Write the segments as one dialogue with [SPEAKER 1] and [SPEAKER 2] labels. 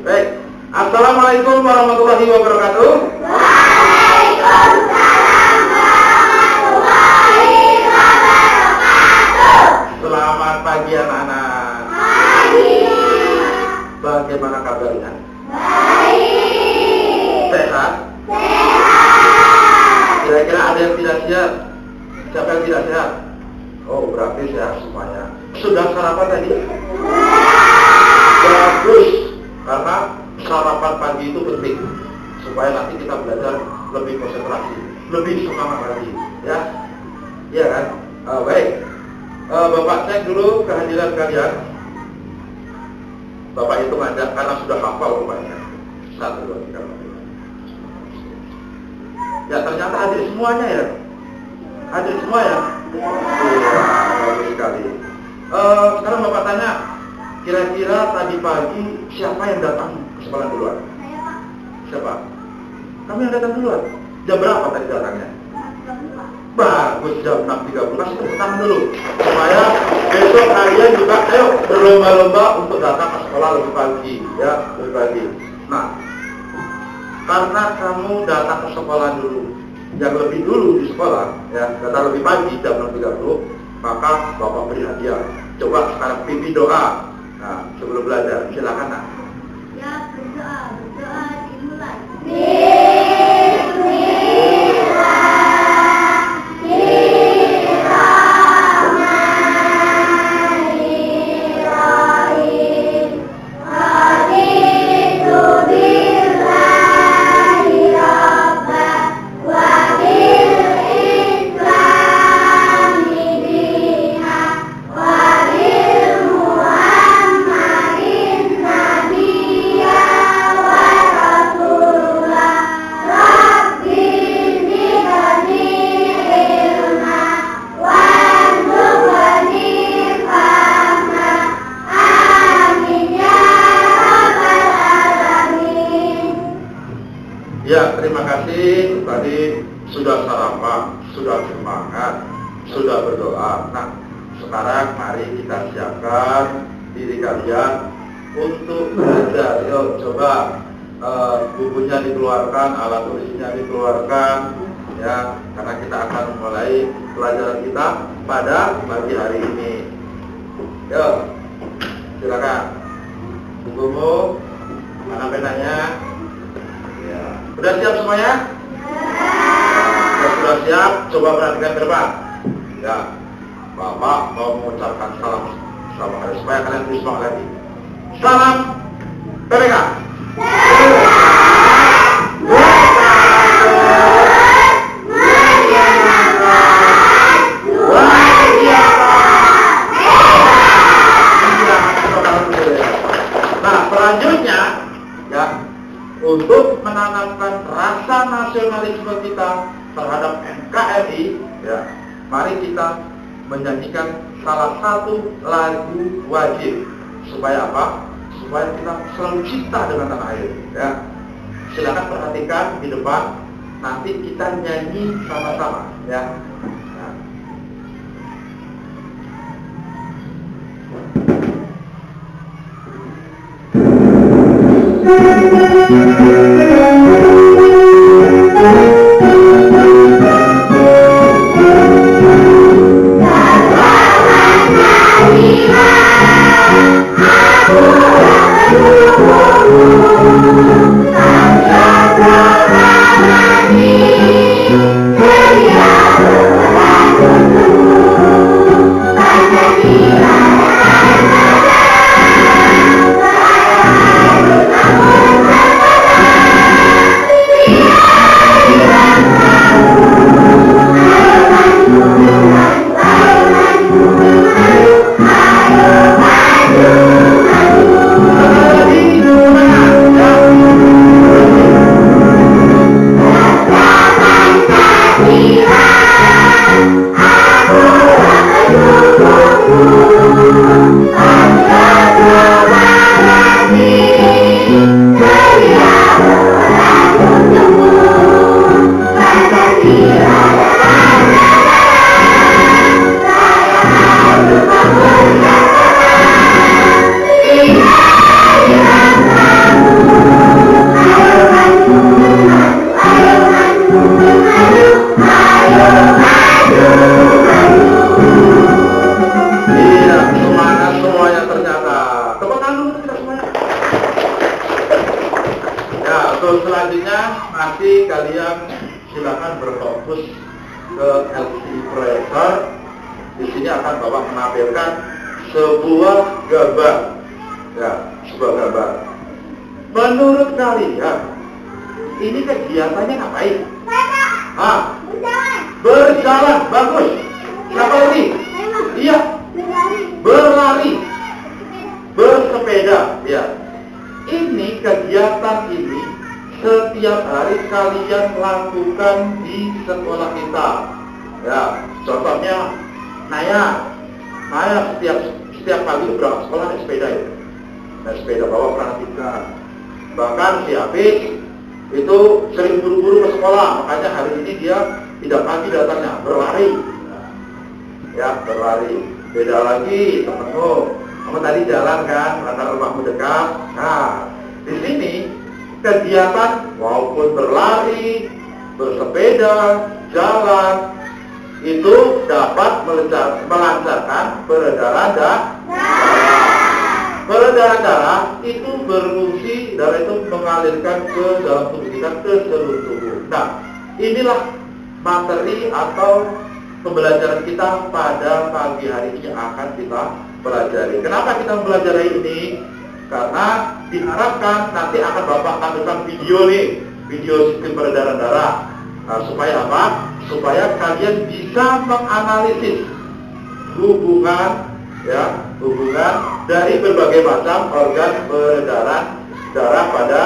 [SPEAKER 1] Baik. Assalamualaikum warahmatullahi wabarakatuh.
[SPEAKER 2] Waalaikumsalam warahmatullahi wabarakatuh.
[SPEAKER 1] Selamat pagi anak-anak.
[SPEAKER 2] Pagi.
[SPEAKER 1] Bagaimana kabarnya?
[SPEAKER 2] Baik.
[SPEAKER 1] Sehat?
[SPEAKER 2] Sehat.
[SPEAKER 1] Kira-kira ada yang tidak sehat? Siapa yang tidak sehat? Oh, berarti sehat semuanya. Sudah sarapan tadi? Bagus. Karena sarapan pagi itu penting supaya nanti kita belajar lebih konsentrasi, lebih semangat lagi, ya, iya kan? Baik, Bapak cek dulu kehadiran kalian. Bapak hitung aja karena sudah hafal rupanya. 1, 2, 3, 4. Ya, ternyata hadir semuanya ya. Hadir semua ya. Iya, bagus sekali. Sekarang Bapak tanya, kira-kira tadi pagi siapa yang datang ke sekolah duluan?
[SPEAKER 2] Saya, Pak.
[SPEAKER 1] Siapa? Kamu yang datang duluan. Jam berapa tadi datangnya? Bagus, jam 6.30. Kasih tepuk tangan dulu supaya besok kalian juga ayo berlomba-lomba untuk datang ke sekolah lebih pagi, ya, lebih pagi. Nah, karena kamu datang ke sekolah dulu, yang lebih dulu di sekolah, ya, datang lebih pagi jam 6.30, maka Bapak beri hadiah. Coba sekarang pimpin doa. Nah, sebelum belajar, silakan nak.
[SPEAKER 2] Ya, berdoa dimulai.
[SPEAKER 1] Ya, terima kasih. Tadi sudah sarapan, sudah semangat, sudah berdoa. Nah, sekarang mari kita siapkan diri kalian untuk belajar. Yuk, coba bukunya dikeluarkan, alat tulisnya dikeluarkan, ya, karena kita akan memulai pelajaran kita pada pagi hari ini. Yuk, silakan. Bukumu, mana penanya? Sudah siap semuanya? Ya. Sudah siap, coba perhatikan ke depan. Ya, Bapak mau mengucapkan salam hari supaya kalian lebih semangat lagi. Salam PPK. Nah, selanjutnya, ya, untuk menanamkan rasa nasionalisme kita terhadap NKRI, ya, mari kita menyanyikan salah satu lagu wajib. Supaya apa? Supaya kita selalu cinta dengan tanah air, ya. Silakan perhatikan di depan, nanti kita nyanyi sama-sama, ya. Nah. Selanjutnya nanti kalian silakan berfokus ke LCD proyektor. Di sini akan Bapak menampilkan sebuah gambar, ya, sebuah gambar. Menurut kalian, ini kegiatannya ngapain? Berjalan, bagus. Siapa lagi? Iya, berlari, bersepeda, ya. Ini kegiatan ini setiap hari kalian lakukan di sekolah kita, ya. Contohnya Naya setiap pagi berangkat sekolah naik sepeda ya. Naik sepeda bawa perhatikan. Bahkan si Apik itu sering buru-buru ke sekolah, makanya hari ini dia tidak pagi datangnya, berlari. Ya, berlari. Beda lagi temenmu, kamu tadi jalan kan, karena rumahmu dekat. Nah, di sini kegiatan maupun berlari, bersepeda, jalan itu dapat melancarkan peredaran darah. Peredaran darah itu berfungsi, darah itu mengalirkan ke dalam tubuh kita, ke seluruh tubuh. Nah, inilah materi atau pembelajaran kita pada pagi hari ini akan kita pelajari. Kenapa kita mempelajari ini? Karena diharapkan nanti akan Bapak tampilkan video nih, video sistem peredaran darah. Nah, supaya apa? Supaya kalian bisa menganalisis hubungan dari berbagai macam organ peredaran darah pada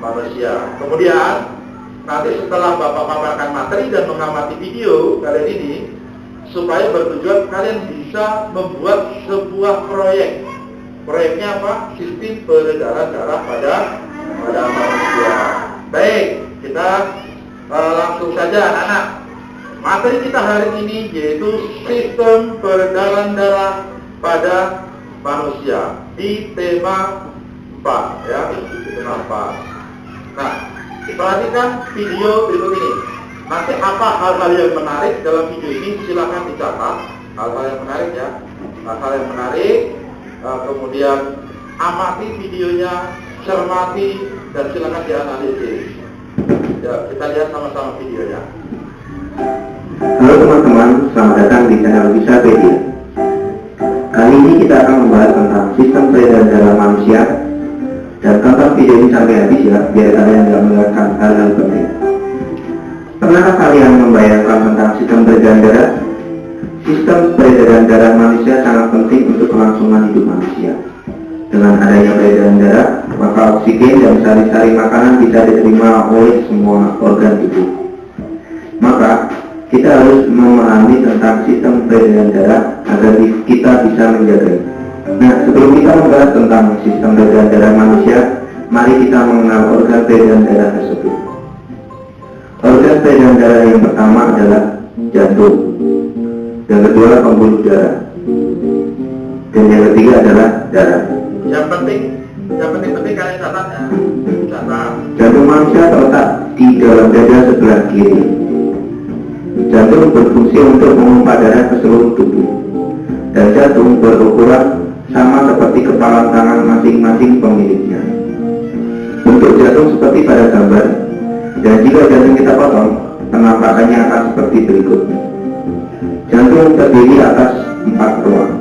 [SPEAKER 1] manusia. Kemudian nanti setelah Bapak paparkan materi dan mengamati video kalian ini, supaya bertujuan kalian bisa membuat sebuah proyek. Proyeknya apa? Sistem peredaran darah pada manusia. Baik, kita langsung saja anak-anak. Materi kita hari ini yaitu sistem peredaran darah pada manusia di tema 4 ya, tema 4. Nah, perhatikan video berikut ini. Nanti apa hal-hal yang menarik dalam video ini silakan dicatat. Hal-hal yang menarik ya, hal-hal yang menarik. Kemudian amati videonya, cermati dan silakan dianalisis. Ya, kita lihat sama-sama videonya.
[SPEAKER 3] Halo teman-teman, selamat datang di channel Wisapedia. Kali ini kita akan membahas tentang sistem peredaran darah manusia. Dan tonton video ini sampai habis ya, biar kalian tidak melewatkan hal-hal penting. Pernahkah kalian membayangkan tentang sistem peredaran darah? Sistem peredaran darah manusia sangat penting untuk kelangsungan hidup manusia. Dengan adanya peredaran darah, maka oksigen dan sari-sari makanan bisa diterima oleh semua organ tubuh. Maka kita harus memahami tentang sistem peredaran darah agar kita bisa menjaganya. Nah, sebelum kita membahas tentang sistem peredaran darah manusia, mari kita mengenal organ peredaran darah tersebut. Organ peredaran darah yang pertama adalah jantung, yang kedua pembuluh darah, dan yang ketiga adalah darah.
[SPEAKER 1] Yang penting kalian catat ya. Catat.
[SPEAKER 3] Jantung manusia terletak di dalam dada sebelah kiri. Jantung berfungsi untuk memompa darah ke seluruh tubuh, dan jantung berukuran sama seperti kepala tangan masing-masing pemiliknya. Bentuk jantung seperti pada gambar, dan jika jantung kita potong, penampakannya akan seperti berikut. Jantung terdiri atas 4 ruang.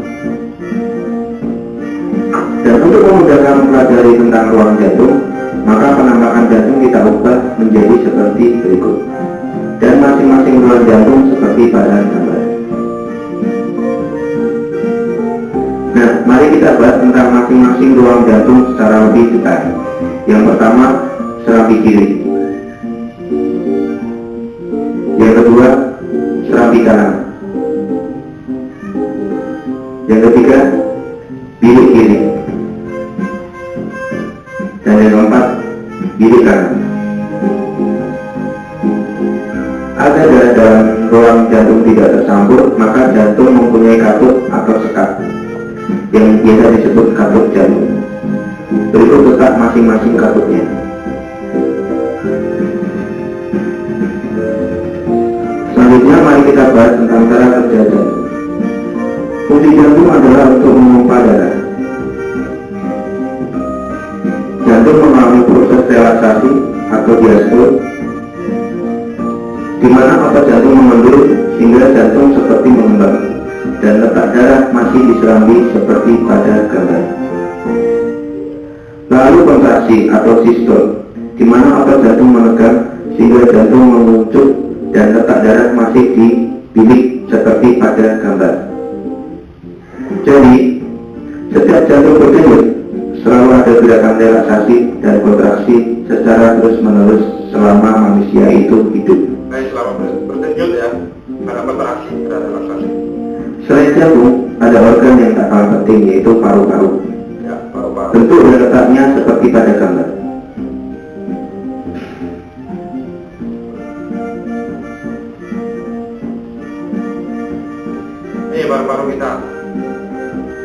[SPEAKER 3] Dan untuk memudahkan mempelajari tentang ruang jantung, maka penampakan jantung kita ubah menjadi seperti berikut. Dan masing-masing ruang jantung seperti pada gambar. Nah, mari kita bahas tentang masing-masing ruang jantung secara lebih detail. Yang pertama, serambi kiri. Yang kedua, serambi kanan. Yang ketiga, bilik kiri. Dan yang keempat, bilik kanan. Agar darah dalam ruang jantung tidak tersambur, maka jantung mempunyai katut atau sekat yang biasa disebut katut jantung. Berikut letak masing-masing katutnya. Selanjutnya mari kita bahas tentang cara kerja jantung. Fungsi jantung adalah untuk memompa darah. Jantung jantung mengalami proses relaksasi atau diastole, di mana otot jantung mengendur sehingga jantung seperti mengembang dan letak darah masih di serambi seperti pada gambar. Lalu kontraksi atau sistole, di mana otot jantung menegang sehingga jantung mengucuk dan letak darah masih di bilik seperti pada gambar. Jadi, setiap jantung berdenyut selalu ada gerakan relaksasi dan kontraksi secara terus-menerus selama manusia itu hidup.
[SPEAKER 1] Baik, selama berdenyut ya, ada kontraksi, ada relaksasi.
[SPEAKER 3] Selain jantung, ada organ yang tak kalah penting, yaitu paru-paru.
[SPEAKER 1] Ya, paru-paru.
[SPEAKER 3] Bentuk dan letaknya seperti pada gambar.
[SPEAKER 1] Ini paru-paru kita.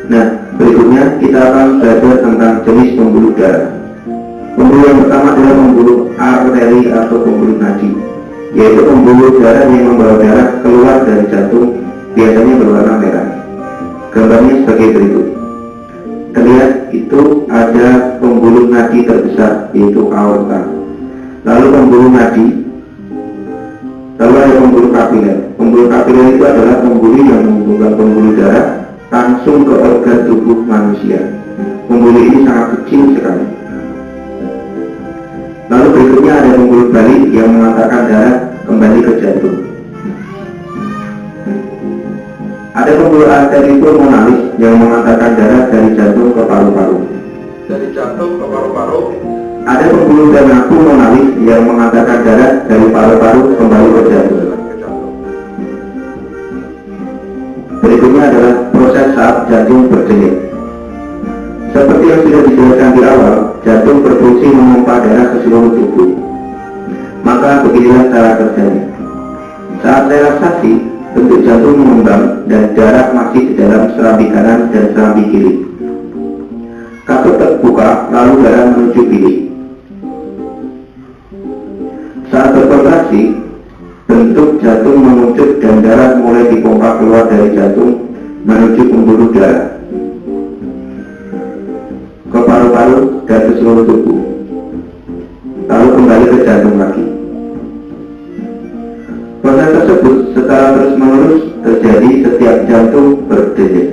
[SPEAKER 3] Nah, berikutnya kita akan belajar tentang jenis pembuluh darah. Pembuluh yang pertama adalah pembuluh arteri atau pembuluh nadi, yaitu pembuluh darah yang membawa darah keluar dari jantung, biasanya berwarna merah. Gambarnya sebagai berikut. Terlihat itu ada pembuluh nadi terbesar, yaitu aorta. Lalu pembuluh nadi, lalu ada pembuluh kapiler. Pembuluh kapiler itu adalah pembuluh yang menghubungkan pembuluh darah langsung ke organ tubuh manusia. Pembuluh ini sangat kecil sekali. Lalu berikutnya ada pembuluh balik yang mengantarkan darah kembali ke jantung. Ada pembuluh arteri pulmonalis yang mengantarkan darah dari jantung ke paru-paru.
[SPEAKER 1] Dari jantung ke paru-paru.
[SPEAKER 3] Ada pembuluh vena pulmonalis yang mengantarkan darah dari paru-paru kembali ke jantung. Berikutnya adalah proses saat jantung berdenyut. Seperti yang sudah dijelaskan di awal, jantung berfungsi memompa darah ke seluruh tubuh. Maka beginilah cara kerjanya. Saat relaksasi, bentuk jantung mengembang dan darah masih di dalam serambi kanan dan serambi kiri. Katup terbuka, lalu darah menuju bilik. Saat berkontraksi, bentuk jantung mengucuk dan darah mulai dipompa keluar dari jantung menuju pembuluh darah, ke paru-paru dan ke seluruh tubuh, lalu kembali ke jantung lagi. Proses tersebut secara terus-menerus terjadi setiap jantung berdenyut.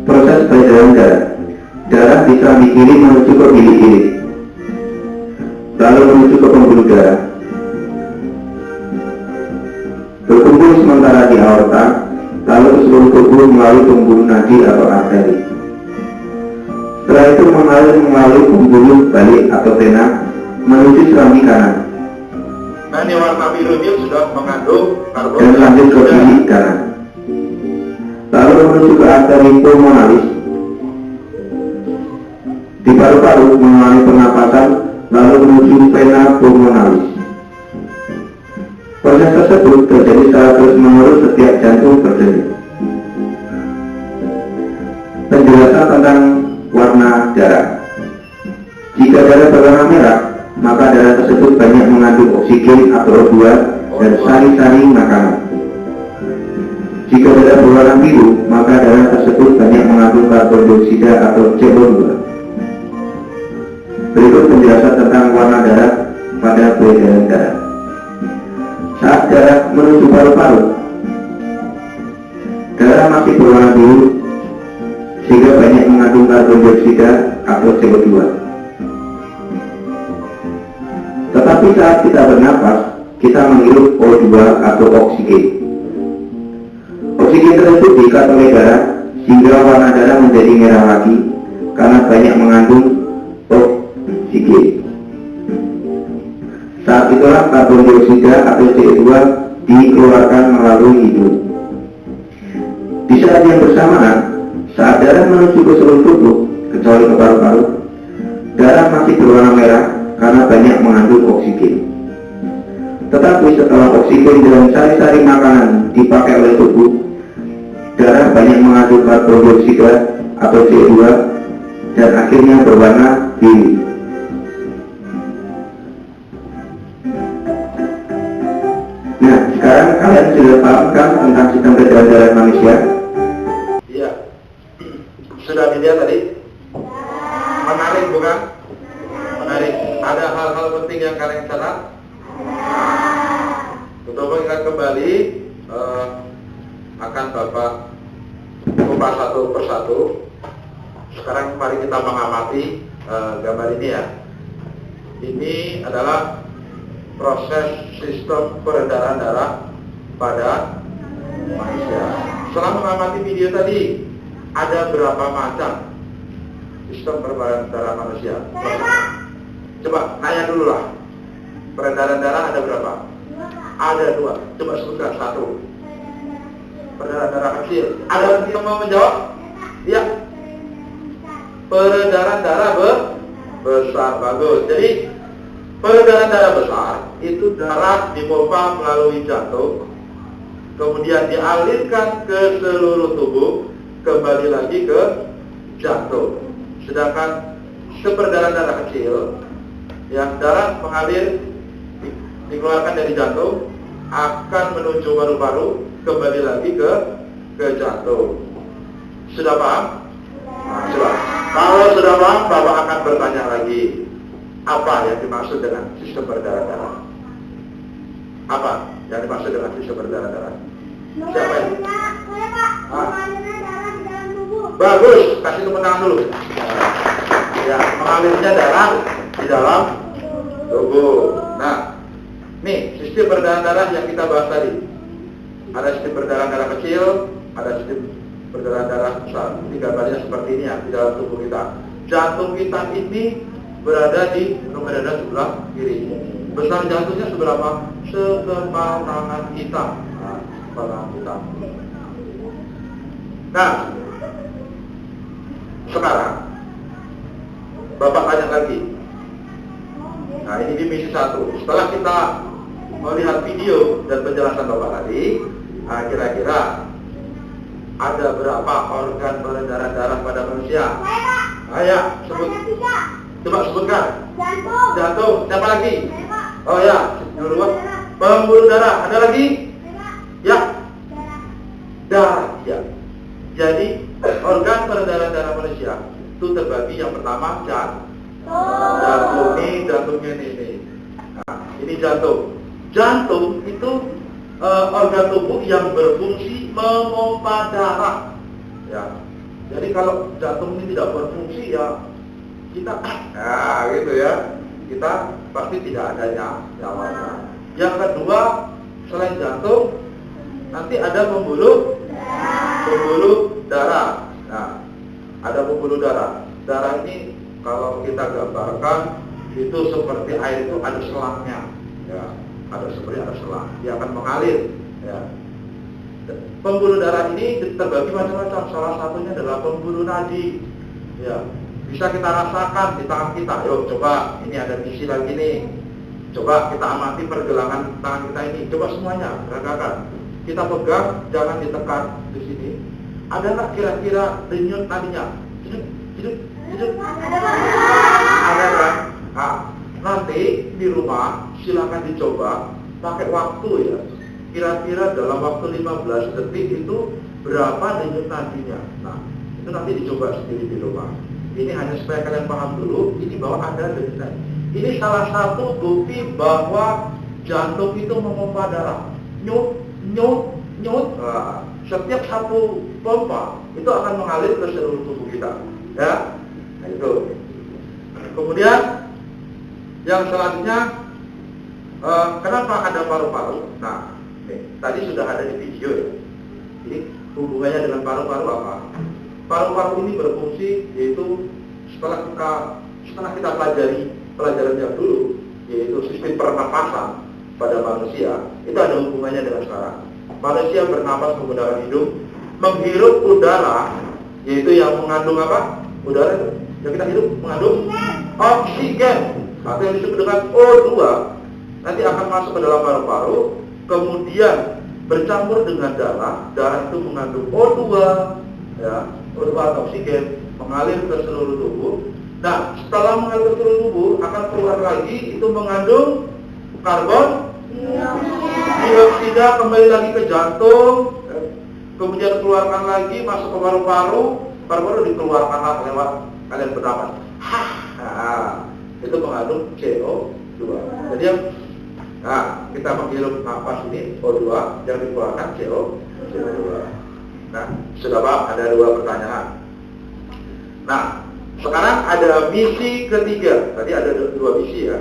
[SPEAKER 3] Proses peredaran darah. Darah di serambi kiri menuju ke bilik kiri, lalu menuju ke pembuluh darah, berkumpul sementara di aorta, lalu ke seluruh tubuh melalui pembuluh nadi atau arteri. Setelah itu mengalir melalui pembuluh balik atau vena menuju serambi kanan.
[SPEAKER 1] Nah, ini warna biru ini sudah mengandung karbon
[SPEAKER 3] Dan lanjut ke bilik kanan. Lalu menuju ke arteri pulmonalis. Di paru-paru mengalami pernapasan, lalu menuju vena pulmonalis. Proses tersebut terjadi secara terus-menerus setiap jantung berdenyut. Penjelasan tentang warna darah. Jika darah berwarna merah, maka darah tersebut banyak mengandung oksigen atau O2 dan sari-sari makanan. Jika darah berwarna biru, maka darah tersebut banyak mengandung karbon dioksida atau CO2. Berikut penjelasan tentang warna darah pada peredaran darah. Saat darah menuju paru-paru, darah masih berwarna biru sehingga banyak mengandung karbon dioksida atau CO2. Tetapi saat kita bernapas, kita menghirup O2 atau oksigen. Oksigen tersebut diikat oleh darah sehingga warna darah menjadi merah lagi karena banyak mengandung oksigen. Saat itulah karbon dioksida atau CO2 dikeluarkan melalui hidung. Di saat yang bersamaan, saat darah menuju ke seluruh tubuh, kecuali ke paru-paru, darah masih berwarna merah karena banyak mengandung oksigen. Tetapi setelah oksigen dan sari-sari makanan dipakai oleh tubuh, darah banyak mengandung karbon dioksida atau CO2 dan akhirnya berwarna biru. Nah, sekarang kalian sudah paham kan tentang sistem peredaran darah manusia?
[SPEAKER 1] Iya. Sudah dilihat tadi? Menarik bukan? Ada hal-hal penting yang kalian catat? Coba ingat kembali, akan Bapak kupas satu persatu. Sekarang mari kita mengamati gambar ini ya. Ini adalah proses sistem peredaran darah pada manusia. Setelah mengamati video tadi, ada berapa macam sistem peredaran darah manusia? Coba nanya dulu lah. Peredaran darah ada berapa? Ada 2. Coba sebutkan 1. Peredaran darah kecil. Ada yang mau menjawab? Iya. Peredaran darah besar. Bagus. Jadi peredaran darah besar itu darah dipompa melalui jantung, kemudian dialirkan ke seluruh tubuh, kembali lagi ke jantung. Sedangkan peredaran darah kecil, yang darah mengalir dikeluarkan dari jantung, akan menuju paru-paru, kembali lagi ke jantung. Sudah paham? Nah, sudah. Kalau sudah paham, Bapak akan bertanya lagi, apa yang dimaksud dengan sistem peredaran darah? Apa yang dimaksud dengan sistem peredaran darah? Siapa ini?
[SPEAKER 2] Saya Pak, mengalirnya darah di dalam tubuh.
[SPEAKER 1] Bagus, kasih tepuk tangan dulu. Ya, mengalirnya darah di dalam tubuh. Nah, nih sistem peredaran darah yang kita bahas tadi. Ada sistem peredaran darah kecil, ada sistem peredaran darah besar. Ini gambarnya seperti ini ya, di dalam tubuh kita. Jantung kita ini berada di rongga dada sebelah kiri. Besar jantungnya seberapa? Sekepal tangan kita. Nah, sekepal tangan kita. Nah, sekarang Bapak tanya lagi. Nah, ini di misi 1. Setelah kita melihat video dan penjelasan Bapak tadi, nah, kira-kira ada berapa organ peredaran darah pada manusia?
[SPEAKER 2] Saya Pak.
[SPEAKER 1] Ayo, sebut.
[SPEAKER 2] Ada 3.
[SPEAKER 1] Coba sebutkan.
[SPEAKER 2] Jantung.
[SPEAKER 1] Jantung. Siapa lagi?
[SPEAKER 2] Saya Pak.
[SPEAKER 1] Oh ya, dua. Pembuluh darah. Ada lagi?
[SPEAKER 2] Saya Pak.
[SPEAKER 1] Ya,
[SPEAKER 2] Darah.
[SPEAKER 1] darah. Ya. Jadi organ peredaran darah manusia itu terbagi, yang pertama jantung. Jantungnya ini. Nah, ini jantung. Jantung itu organ tubuh yang berfungsi memompa darah. Ya. Jadi kalau jantung ini tidak berfungsi, ya kita, nah gitu ya, kita pasti tidak adanya nyawanya. Yang kedua, selain jantung, nanti ada pembuluh darah. Nah, ada pembuluh darah. Darah ini kalau kita gambarkan itu seperti air itu ada selangnya, ya, ada selang, dia akan mengalir. Ya. Pembuluh darah ini terbagi macam-macam. Salah satunya adalah pembuluh nadi. Ya, bisa kita rasakan di tangan kita. Yuk, coba, ini ada misi lagi nih. Coba kita amati pergelangan tangan kita ini. Coba semuanya, gerakan. Kita pegang, jangan ditekan di sini. Ada nggak kira-kira denyut nadinya? Hidup. Ada kan? Nah, nanti di rumah silakan dicoba pakai waktu ya. Kira-kira dalam waktu 15 detik itu berapa denyut nadinya. Nah, itu nanti dicoba sendiri di rumah. Ini hanya supaya kalian paham dulu, ini bahwa ada denyut nadi. Ini salah satu bukti bahwa jantung itu memompa darah. Nyut. Nah, setiap satu pompa itu akan mengalir ke seluruh tubuh kita. Ya, nah itu. Kemudian yang selanjutnya, kenapa ada paru-paru? Nah, tadi sudah ada di video ya. Jadi hubungannya dengan paru-paru apa? Paru-paru ini berfungsi, yaitu setelah kita pelajari pelajaran yang dulu, yaitu sistem pernapasan pada manusia, itu ada hubungannya dengan sekarang. Manusia bernapas menggunakan hidung, menghirup udara, yaitu yang mengandung apa? Udara yang kita hirup mengandung oksigen, atau yang disebut dengan O2. Nanti akan masuk ke dalam paru-paru, kemudian bercampur dengan darah itu mengandung O2, ya, O2 atau oksigen, mengalir ke seluruh tubuh. Nah, setelah mengalir ke seluruh tubuh, akan keluar lagi, itu mengandung karbon dioksida, kembali lagi ke jantung, kemudian keluarkan lagi, masuk ke paru-paru dikeluarkan lewat kalian bernapas. Nah, itu mengandung CO2. Jadi yang kita menghirup napas ini O2, yang dikeluarkan CO2. Nah, sudah paham? Ada dua pertanyaan. Nah, sekarang ada misi ketiga. Tadi ada dua misi ya.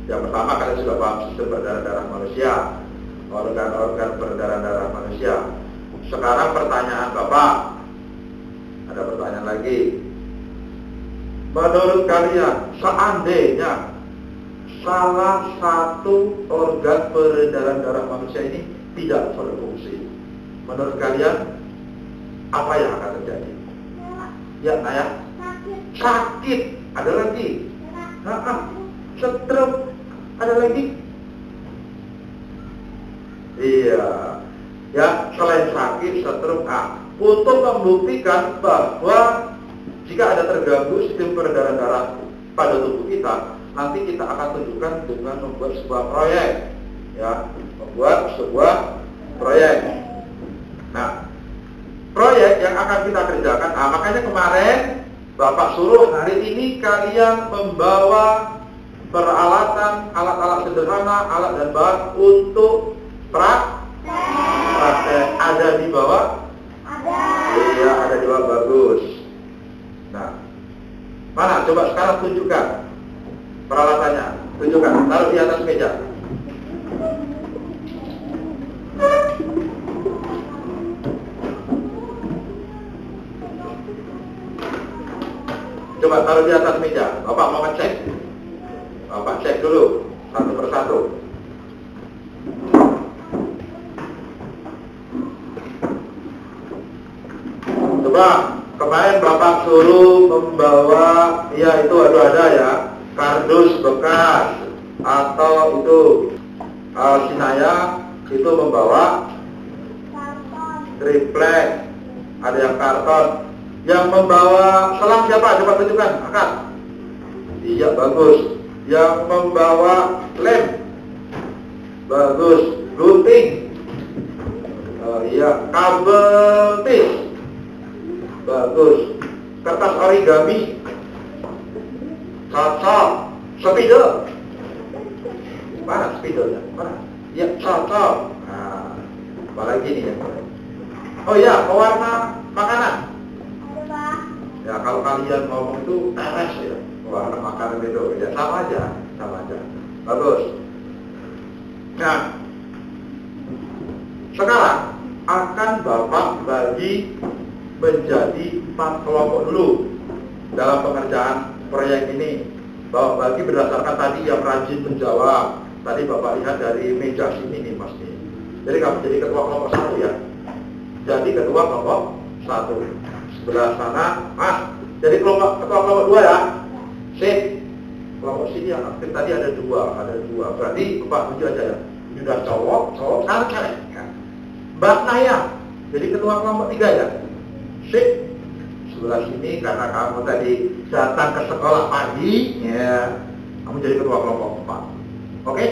[SPEAKER 1] Yang pertama kalian sudah paham sistem berdarah darah manusia, organ-organ berdarah darah manusia. Sekarang pertanyaan Bapak, ada pertanyaan lagi. Menurut kalian, seandainya salah satu organ peredaran darah manusia ini tidak berfungsi, menurut kalian apa yang akan terjadi? Ya, Naya? Sakit. Ada lagi? Stroke. Ada lagi? Iya. Ya, selain sakit, stroke. Untuk membuktikan bahwa jika ada terganggu sistem peredaran darah pada tubuh kita, nanti kita akan tunjukkan dengan membuat sebuah proyek. Ya, membuat sebuah proyek. Nah, proyek yang akan kita kerjakan, makanya kemarin Bapak suruh hari ini kalian membawa peralatan, alat-alat sederhana, alat dan bahan untuk praktek. Ada di bawah? Ada. Iya, ada di bawah, bagus. Nah, mana? Coba sekarang tunjukkan peralatannya. Tunjukkan, taruh di atas meja. Coba taruh di atas meja. Bapak mau ngecek. Bapak cek dulu satu persatu. Coba kemarin Bapak suruh membawa, ya itu ada ya, kardus bekas atau itu Sinaya itu membawa triplek, ada yang karton. Yang membawa selang siapa? Coba tunjukkan, angkat. Iya, bagus. Yang membawa lem, bagus. Gunting, iya. Kabel tis, bagus. Kertas origami, cocok. Spidol, mana spidolnya? Mana? Iya, cocok. Nah, apalagi nih ya. Oh iya, pewarna makanan. Ya, kalau kalian ngomong itu teres ya, warna makanan itu, ya sama aja. Bagus. Nah, sekarang akan Bapak bagi menjadi 4 kelompok dulu dalam pengerjaan proyek ini. Bapak bagi berdasarkan tadi yang rajin menjawab. Tadi Bapak lihat dari meja sini nih Mas. Jadi kamu jadi ketua kelompok 1 ya. Jadi ketua kelompok 1. Sebelah sana, Mas. Jadi ketua kelompok 2 ya. Sip. Kelompok sini yang aktif tadi ada 2. Berarti Bapak tunjuk aja ya. Ini udah cowok, sekarang cewek. Ya. Mbak Naya. Jadi ketua kelompok 3 ya. Sip. Sebelah sini karena kamu tadi datang ke sekolah pagi, ya. Kamu jadi ketua kelompok 4. Oke?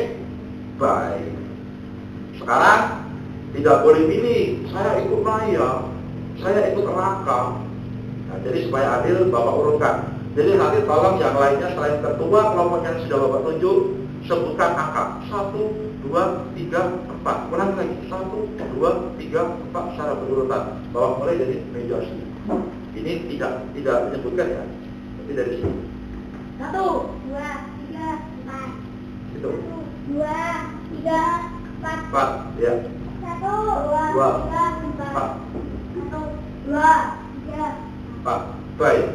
[SPEAKER 1] Baik. Sekarang tidak boleh pilih. Saya ikut Naya, saya ikut Raka. Nah, jadi supaya adil Bapak urutkan. Jadi nanti tolong yang lainnya selain ketua kelompok yang sudah Bapak tunjuk, sebutkan angka 1, 2, 3, 4. Ulang lagi 1, 2, 3, 4 secara berurutan. Bapak mulai dari meja sini. Ini tidak menyebutkan ya. Nanti dari sini.
[SPEAKER 2] 1, 2, 3, 4.
[SPEAKER 1] Itu.
[SPEAKER 2] 2, 3, 4.
[SPEAKER 1] 4, ya.
[SPEAKER 2] 1, 2, 3, 4. 1, 2, 3,
[SPEAKER 1] 4. Baik.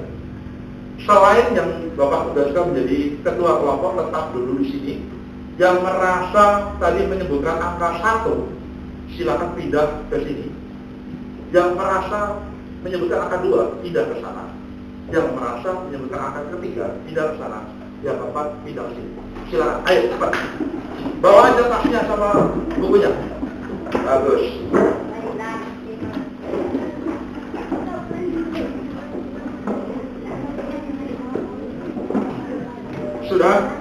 [SPEAKER 1] Selain yang Bapak tugaskan menjadi ketua kelompok, tetap dulu di sini. Yang merasa tadi menyebutkan angka 1, silakan pindah ke sini. Yang merasa menyebutkan angka 2, pindah ke sana. Yang merasa menyebutkan angka ketiga, pindah ke sana. Yang keempat, pindah ke sini. Silakan, ayo cepat. Bawa aja tasnya sama bukunya. Bagus. Sudah?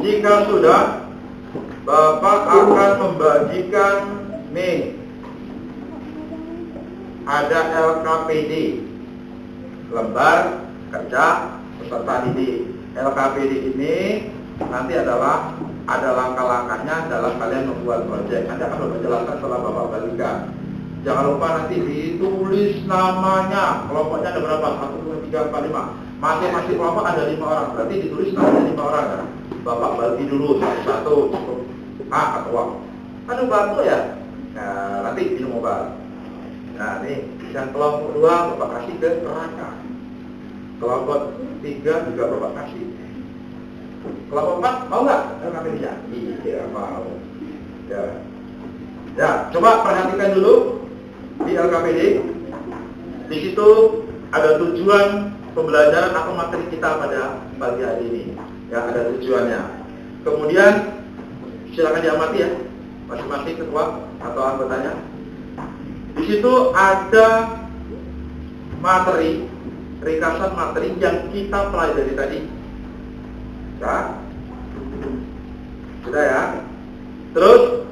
[SPEAKER 1] Jika sudah, Bapak akan membagikan nih, ada LKPD, lembar kerja peserta didik. LKPD ini nanti adalah ada langkah-langkahnya dalam kalian membuat proyek. Nanti akan menjelaskan setelah Bapak balikan. Jangan lupa nanti ditulis namanya. Kelompoknya ada berapa? 1, 2, 3, 4, 5. Masing-masing kelompok ada 5 orang. Berarti ditulis namanya 5 orang kan? Bapak bagi dulu satu cukup. Atau uang. Aduh batu ya. Nah, nanti minum obat. Nah, ini yang kelompok 2 Bapak kasih ke neraka. Kelompok 3 juga Bapak kasih. Kelompok 4 mau nggak? Kami bisa. Iya mau. Ya, coba perhatikan dulu di LKPD. Di situ ada tujuan pembelajaran atau materi kita pada pagi hari ini. Ya, ada tujuannya. Kemudian silakan diamati ya, masing-masing ketua atau anggotanya. Di situ ada materi, ringkasan materi yang kita pelajari tadi. Ya. Sudah ya. Terus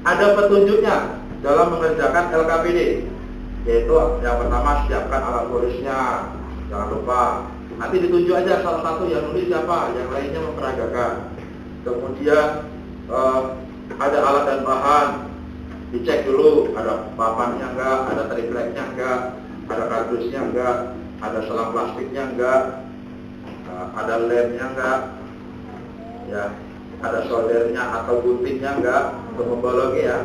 [SPEAKER 1] ada petunjuknya dalam mengerjakan LKPD, yaitu yang pertama siapkan alat tulisnya, jangan lupa. Nanti ditunjuk aja salah satu yang nulis siapa, yang lainnya memperagakan. Kemudian ada alat dan bahan, dicek dulu ada papannya enggak, ada tripleknya enggak, ada kardusnya enggak, ada selang plastiknya enggak, ada lemnya enggak, ya, ada soldernya atau guntingnya enggak untuk membolongi ya.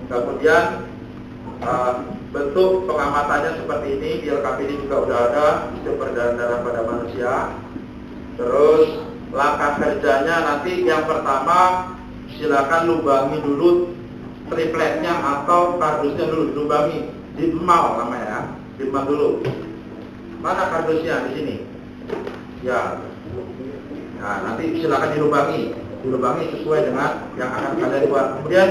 [SPEAKER 1] Kemudian bentuk pengamatannya seperti ini, di LKPD juga udah ada sistem peredaran darah pada manusia. Terus langkah kerjanya nanti yang pertama silakan lubangi dulu tripletnya atau kardusnya dulu, dilubangi, diemau namanya ya, diemau dulu. Mana kardusnya? Di sini. Ya. Nah, nanti silakan dilubangi sesuai dengan yang akan kalian buat. Kemudian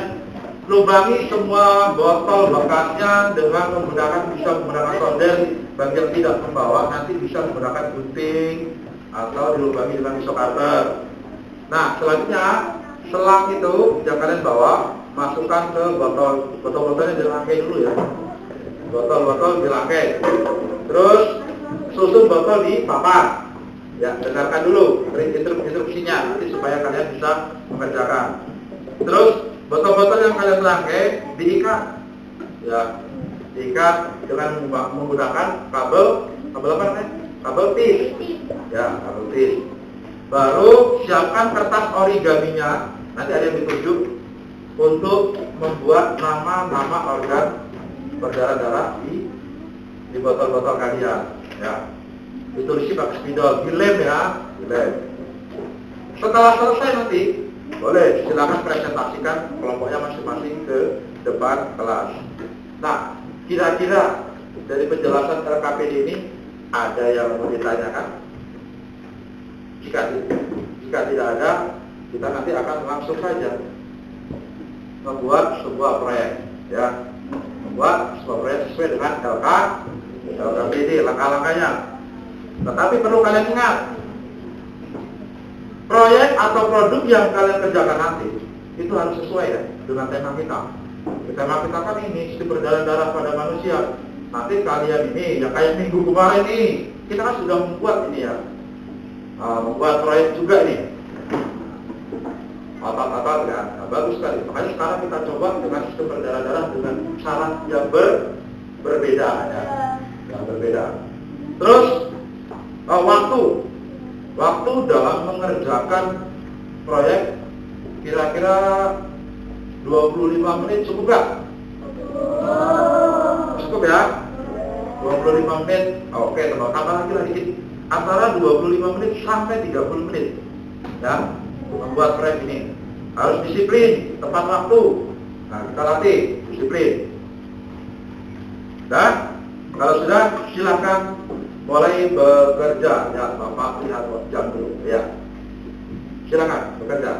[SPEAKER 1] lubangi semua botol bekasnya dengan bisa menggunakan solder. Bagi yang tidak membawa nanti bisa menggunakan gunting atau dilubangi dengan pisau cutter. Nah, selanjutnya selang itu yang kalian bawa masukkan ke botol-botolnya dirangkai dulu ya. Botol-botol dirangkai. Terus susun botol di papan. Ya, dengarkan dulu instruksinya nanti supaya kalian bisa mengerjakan. Terus botol-botol yang kalian rangkai diikat. Ya, diikat dengan menggunakan kabel apa namanya? Kabel tis. Ya, kabel tis. Baru siapkan kertas origaminya. Nanti ada yang ditunjuk untuk membuat nama-nama organ berdarah-darah di botol-botol kalian. Ya, ditulis pakai spidol, dilem ya, dilem. Setelah selesai nanti boleh silakan presentasikan kelompoknya masing-masing ke depan kelas. Nah, kira-kira dari penjelasan LKPD ini ada yang mau ditanyakan? Jika tidak ada, kita nanti akan langsung saja membuat sebuah proyek, ya, membuat sebuah proyek sesuai dengan LKPD, langkah-langkahnya. Tetapi perlu kalian ingat, proyek atau produk yang kalian kerjakan nanti itu harus sesuai ya dengan tema kita. Tema kita kan ini sistem peredaran darah pada manusia. Nanti kalian ini, ya kayak minggu kemarin ini, kita kan sudah membuat ini ya, membuat proyek juga ini. Otot-otot kan, nah, bagus sekali. Makanya sekarang kita coba dengan sistem peredaran darah dengan syarat yang berbeda ya, yang berbeda. Terus waktu dalam mengerjakan proyek kira-kira 25 menit cukup gak? Cukup ya? 25 menit. Oke, tambah lagi dikit. Antara 25 menit sampai 30 menit ya, membuat proyek ini. Harus disiplin, tepat waktu. Nah, kita latih disiplin. Dan kalau sudah silakan mulai bekerja. Ya, Bapak lihat jam dulu ya. Silakan bekerja.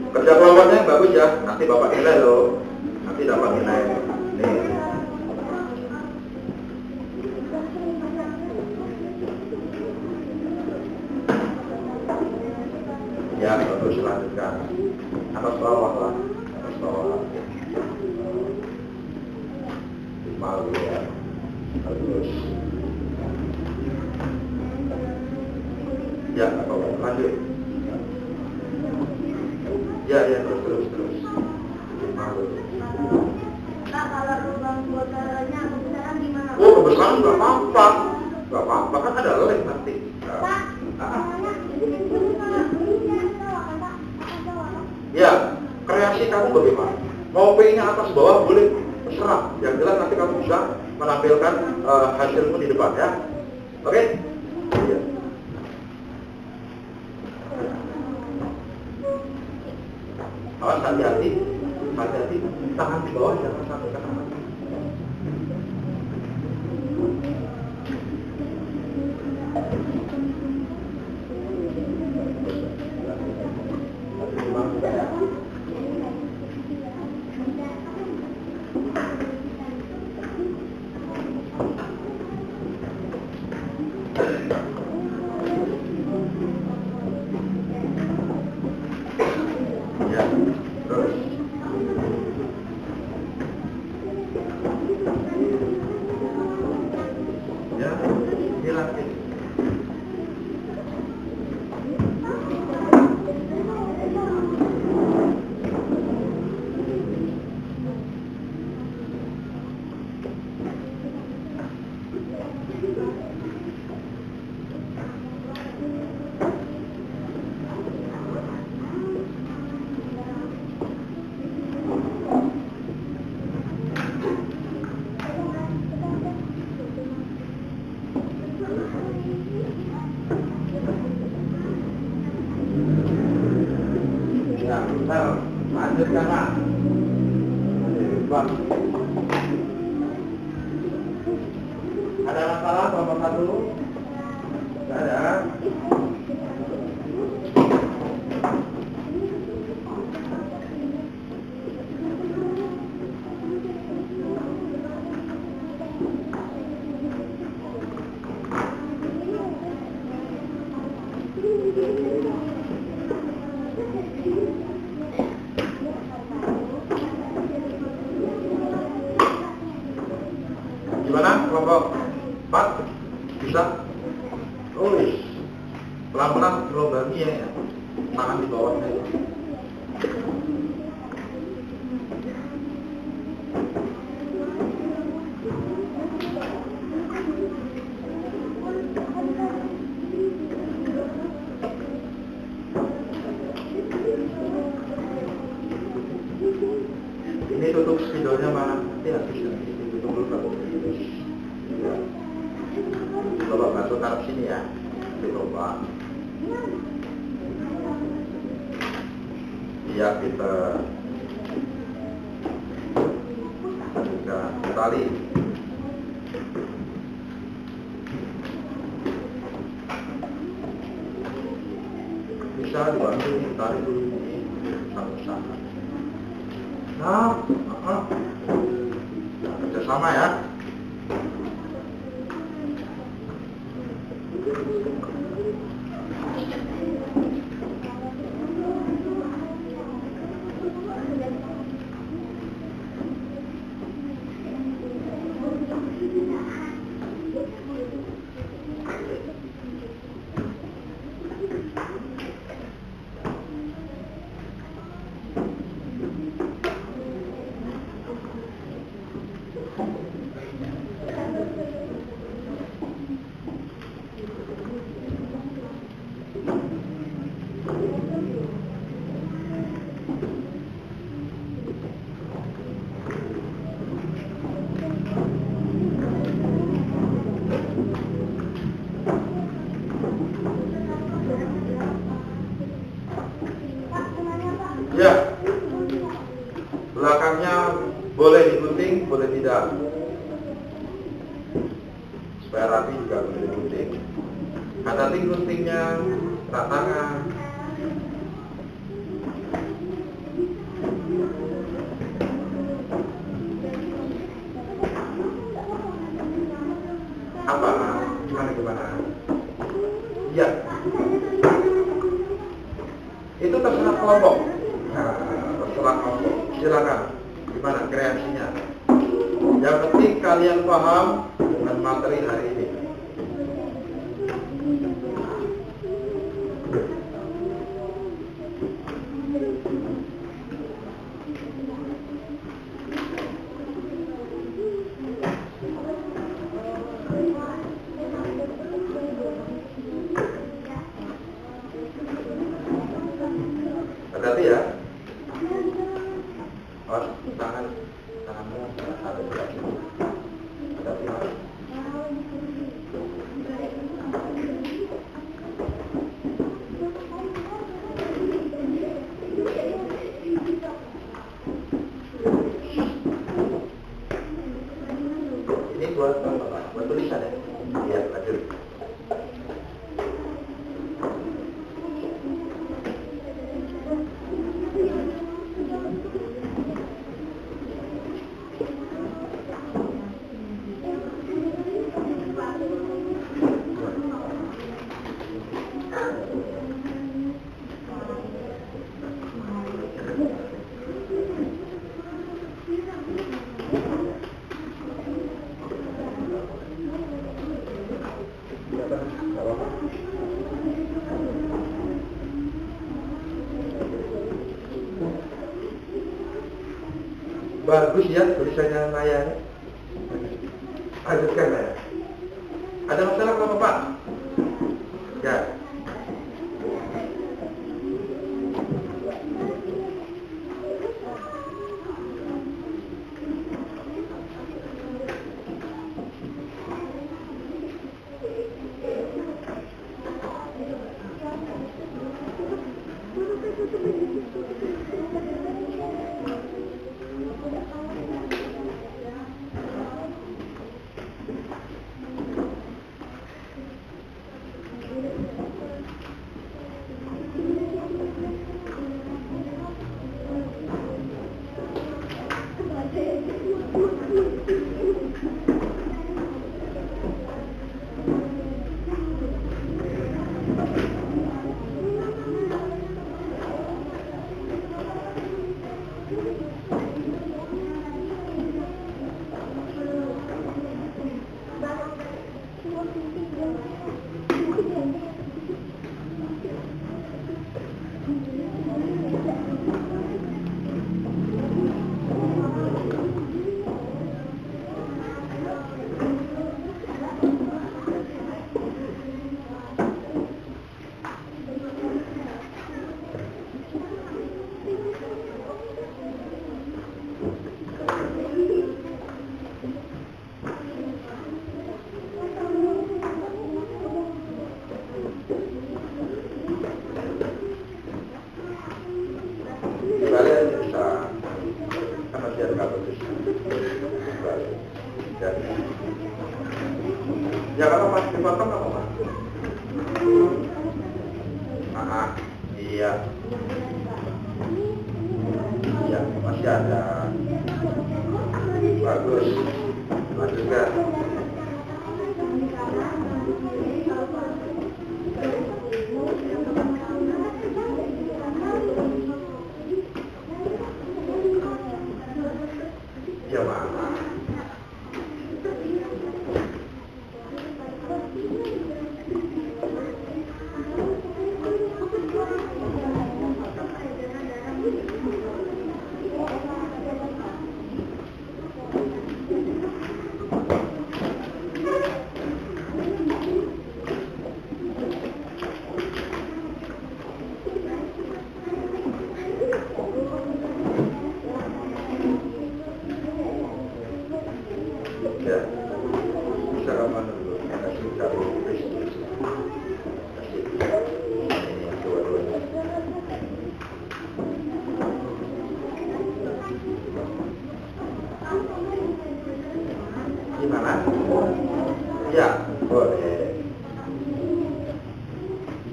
[SPEAKER 1] Kerja kelompoknya bagus ya. Nanti Bapak nilai loh. Nanti dapat nilai. Nih. Ya, terus lanjutkan. Atas bawah lah, atas bawah. Malu ya. Terus. Ya, lanjut. Ya, terus. Malu.
[SPEAKER 2] Kak, kalau lubang botolnya kebesaran gimana?
[SPEAKER 1] Oh, kebesaran nggak apa-apa. Nggak apa-apa, kan ada lem nanti.
[SPEAKER 2] Kak, soalnya ini Kak.
[SPEAKER 1] Ya, kreasi kamu bagaimana? Mau pengennya atas bawah boleh, terserah. Yang jelas nanti kamu bisa menampilkan hasilmu di depan ya. Oke? Iya. Awas hati-hati, tangan di bawah jangan sampai ke tangan. Ya, terus. Ya, dilatih. Ya, bentar. Lanjutkan, Pak. Bang. Ada masalah kelompok satu? Tidak ada. Gimana kelompok 4? Bisa? Oh, pelan-pelan lombangi ya. Tangan di bawahnya. Ini tutup spidolnya mana? Nanti habis nanti tutup dulu. Ya. Coba bantu taruh sini ya. Coba. Iya, kita tali. Bisa dibantu tarik dulu ini sama-sama. Nah, kerjasama ya. Ya, belakangnya boleh digunting, boleh tidak. Supaya rapi juga boleh digunting. Hati-hati guntingnya, kena tangan. Apa? Gimana? Ya. itu terserah kelompok. Nah, terserah kelompok. Silakan. Gimana kreasinya? Yang penting kalian paham dengan materi hari ini. Hati-hati ya. Awas tanganmu ada di atas. Hati-hati ya. Ini buat tulisan ya. Iya, lanjut. Bagus ya tulisannya Maya. Lanjutkan Maya. Ada masalah apa Pak? Ya. Ya kalau pas dipotong nggak apa-apa. Iya. Iya, masih ada. Bagus. Lanjutkan. Ya, Pak. Ya, bisa kapan dulu? Kasih tahu Kristus. Kasih ini dua-duanya. Gimana? Ya, boleh.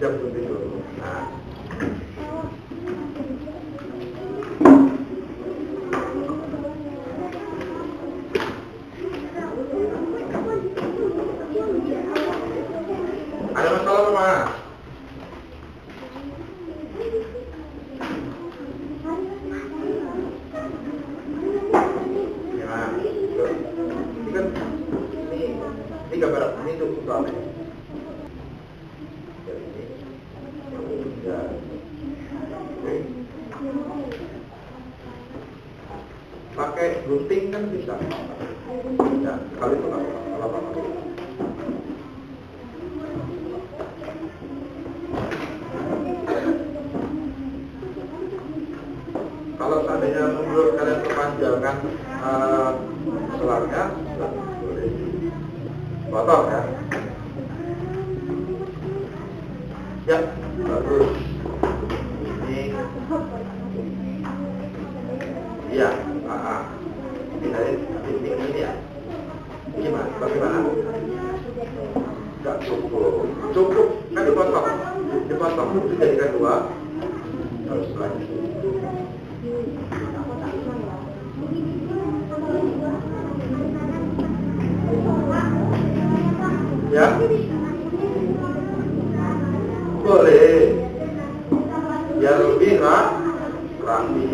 [SPEAKER 1] Jam dulu. Nah. Ada masalah apa, Mas? gunting kan bisa. Ya, kalau itu nggak apa-apa. Kalau seandainya menurut kalian perpanjangan selangnya, boleh potong ya. Ya, bagus. Ini, iya, pindahin titik ini ya. Gimana? Bagaimana? Nggak cukup. Cukup, kan dipotong, dijadikan dua. Harus lagi. Ya, boleh. Biar lebih rapi.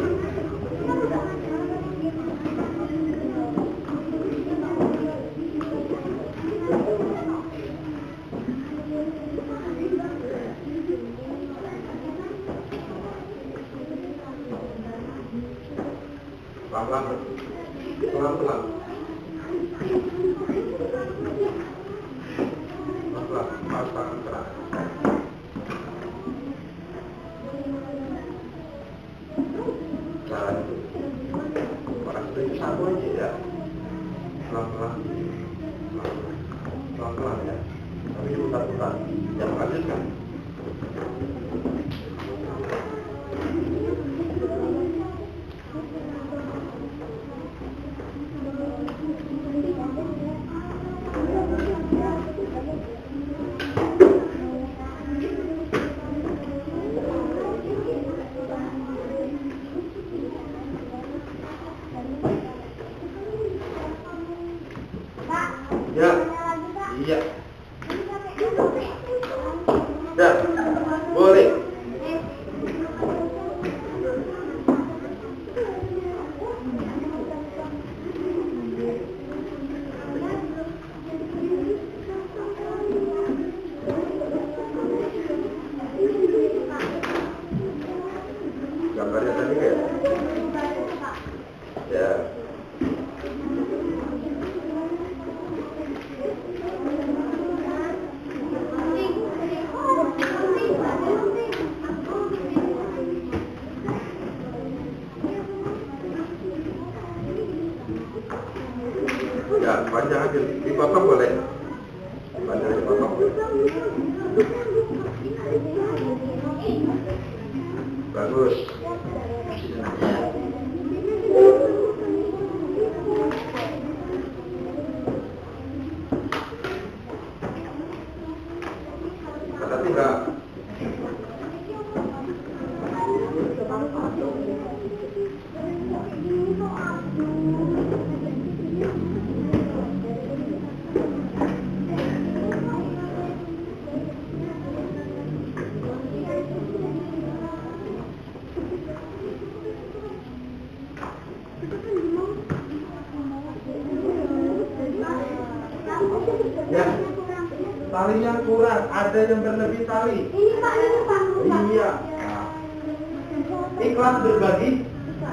[SPEAKER 1] Pelan-pelan. Pasang keras. Cara itu. Orang itu satu aja ya. Pelan-pelan. Pelan-pelan ya. Tapi diputar-putar. Jangan lanjutkan. Ya, iya. Dan boleh. Gambarnya tadi ya. Ya. Ya, panjang aja, dipotong boleh. Panjang dipotong boleh. Bagus. Kata tidak. Ya, talinya kurang, ada yang berlebih tali.
[SPEAKER 2] Ini Pak.
[SPEAKER 1] Iya. Ikhlas berbagi.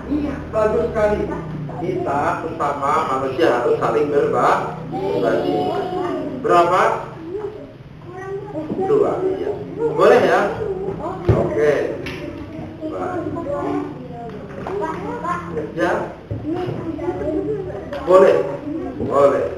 [SPEAKER 1] Iya, bagus sekali. Kita sesama manusia harus saling berbagi. Berapa? 2. Iya. Boleh ya? Oke. Baik. Ya? Boleh. Boleh.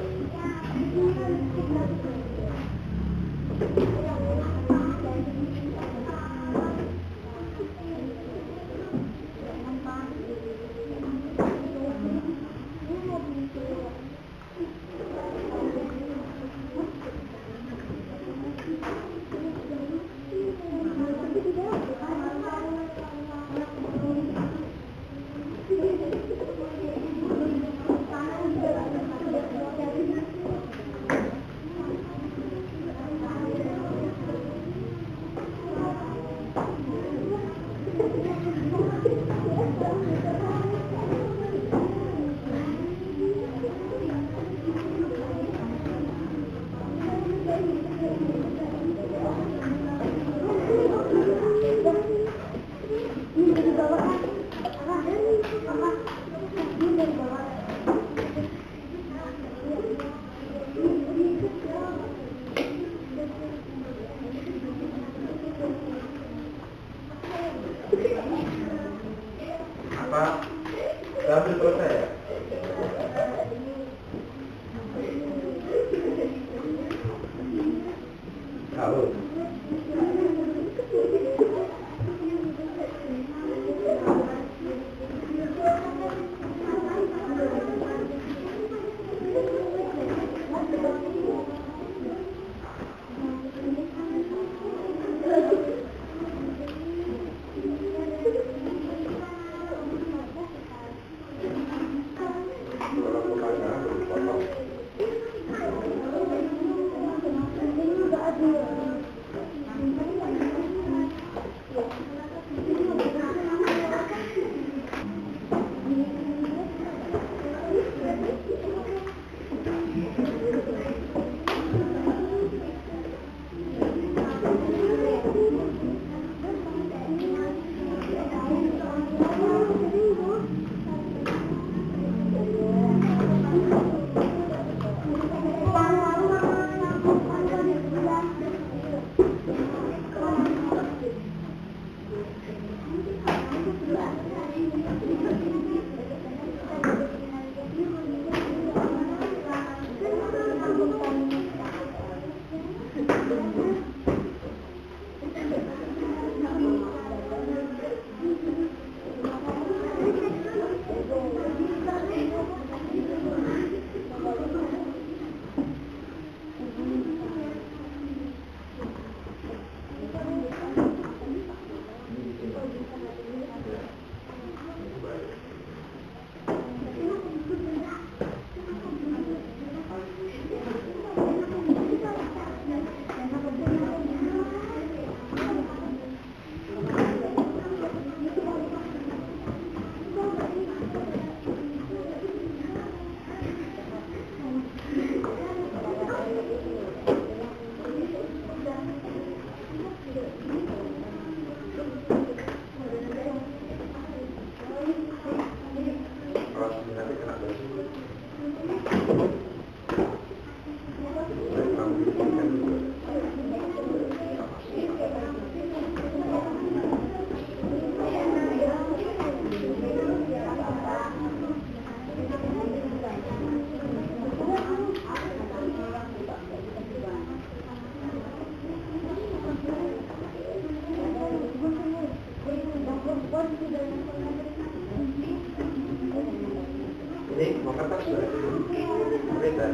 [SPEAKER 1] Ini mau kertas beda.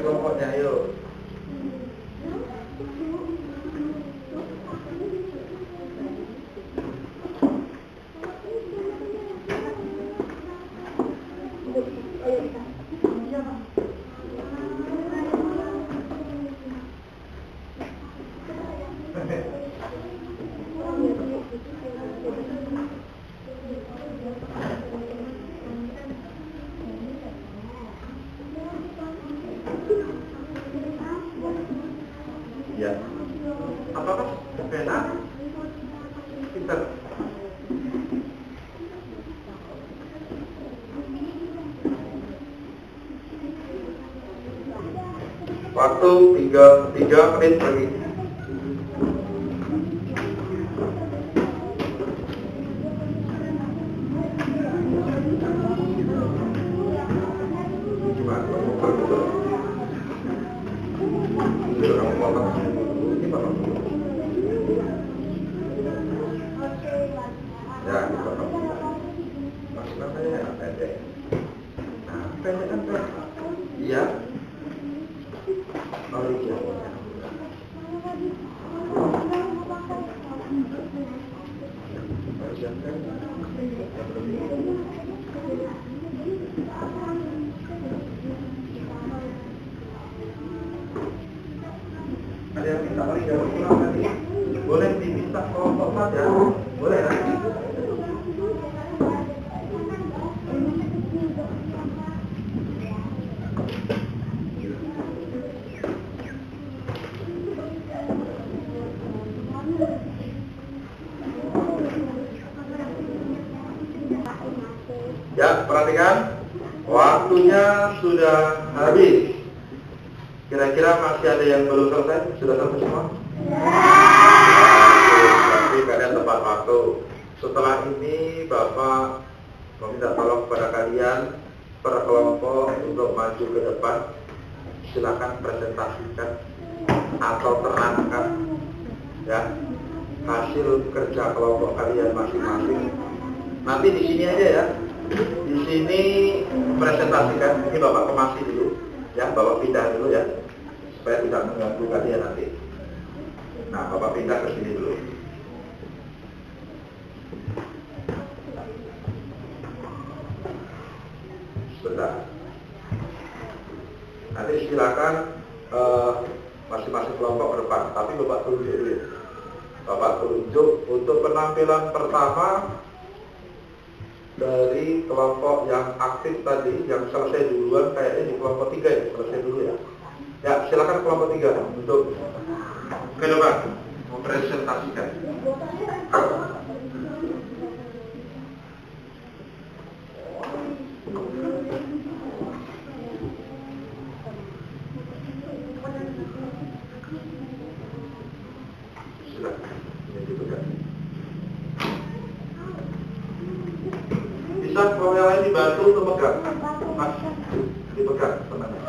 [SPEAKER 1] Kelompoknya ayo. Ya. Apakah pena pinter? Waktu 3 menit lagi. Gimana? Kamu potong. Ini potong. Ya, dipotong. Maksudnya saya pendek. Nah, pendek kan pendek. Iya. Oh iya. Ada yang minta kali jauh pulang nanti. Boleh diminta kelompok saja. Boleh nanti. Ya, perhatikan. Waktunya sudah habis. Kira-kira masih ada yang belum selesai? Sudah selesai semua? Berarti kalian tepat waktu. Setelah ini Bapak meminta tolong kepada kalian per kelompok untuk maju ke depan. Silakan presentasikan atau terangkan ya hasil kerja kelompok kalian masing-masing. Nanti di sini aja ya. Di sini presentasikan. Ini Bapak kemasi dulu ya, Bapak pindah dulu ya supaya tidak mengganggu kalian nanti. Nah, Bapak pindah ke sini dulu. Sebentar. Nanti silakan masing-masing kelompok ke depan. Tapi Bapak tunjuk dulu. Bapak tunjuk untuk penampilan pertama dari kelompok yang aktif tadi, yang selesai duluan, kayaknya di kelompok 3 ya, selesai dulu ya. Ya, silakan kelompok 3 untuk ke depan mempresentasikan. Silakan, ini dipegang. Bisa kalau yang lain dibantu untuk pegang, Mas, dipegang temannya.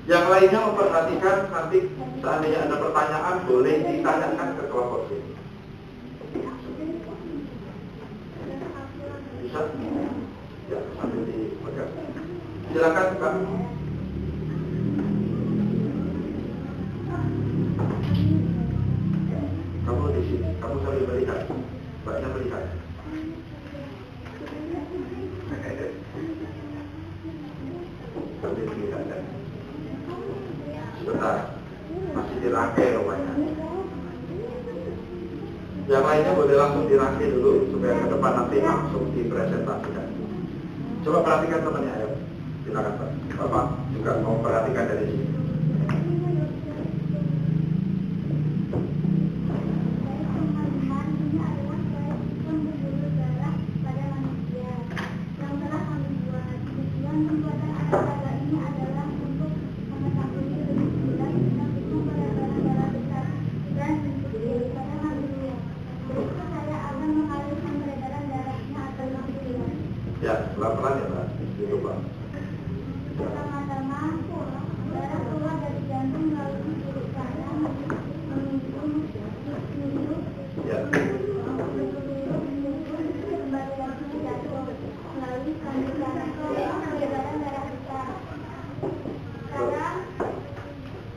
[SPEAKER 1] Yang lainnya memperhatikan nanti seandainya ada pertanyaan boleh ditanyakan ke kelompok sini. Bisa? Ya, sambil dipegang. Silakan Kak. Kamu di sini, kamu sambil melihat, Mbaknya melihat. Sambil melihat kan. Sebentar, masih dirangkai rumahnya. Yang lainnya boleh langsung dirangkai dulu supaya ke depan nanti langsung dipresentasikan. Coba perhatikan temannya ya. Silakan Pak. Bapak juga mau perhatikan dari sini. Ya, pelan-pelan ya Pak. Gitu Pak.
[SPEAKER 2] Pertama-tama, darah keluar dari jantung melalui sirip kanan menuju
[SPEAKER 1] Ya.
[SPEAKER 2] kembali lagi ke jantung melalui kandung kanan peredaran darah besar. Sekarang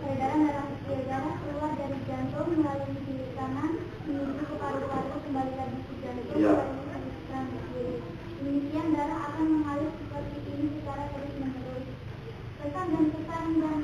[SPEAKER 2] peredaran darah kecil, darah keluar dari jantung melalui sirip kanan menuju ke paru-paru kembali lagi ke jantung
[SPEAKER 1] Ya.
[SPEAKER 2] melalui sirip kanan kiri. Demikian darah akan mengalir seperti ini secara terus-menerus. Pesan dan pesan yang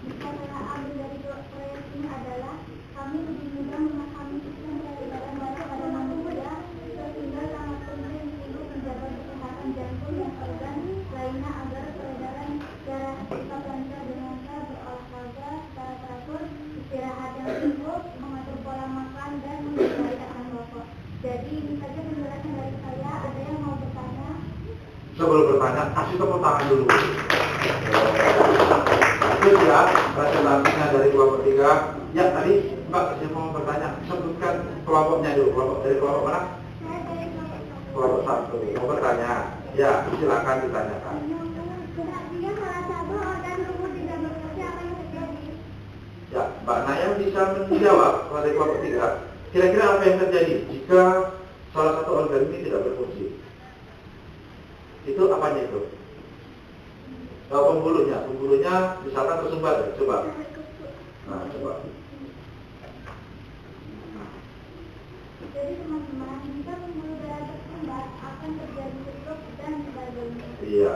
[SPEAKER 2] bisa saya ambil dari proyek ini adalah kami lebih mudah memahami sistem peredaran darah pada manusia sehingga sangat penting untuk menjaga kesehatan jantung dan organ lainnya agar peredaran darah tetap lancar dengan cara berolahraga secara teratur, istirahat yang cukup, mengatur pola makan dan menghindari makan rokok. Jadi ini saja penjelasan dari saya. Ada yang mau bertanya?
[SPEAKER 1] Sebelum bertanya, kasih tepuk tangan dulu. Itu ya, presentasinya dari kelompok 3. Ya, tadi Mbak saya mau bertanya, sebutkan kelompoknya dulu. Dari kelompok mana?
[SPEAKER 2] Saya dari
[SPEAKER 1] Kelompok 1. Mau bertanya? Ya, silakan ditanyakan.
[SPEAKER 2] Artinya salah satu organ tubuh tidak bekerja, apa yang terjadi?
[SPEAKER 1] Ya, Mbak Naya bisa menjawab dari kelompok 3. Kira-kira apa yang terjadi jika salah satu organ ini tidak berfungsi? Itu apanya itu? Pembuluhnya misalkan tersumbat ya, coba. Nah, coba.
[SPEAKER 2] Jadi teman-teman, jika pembuluh darah tersumbat akan terjadi stroke dan sebagainya.
[SPEAKER 1] Iya,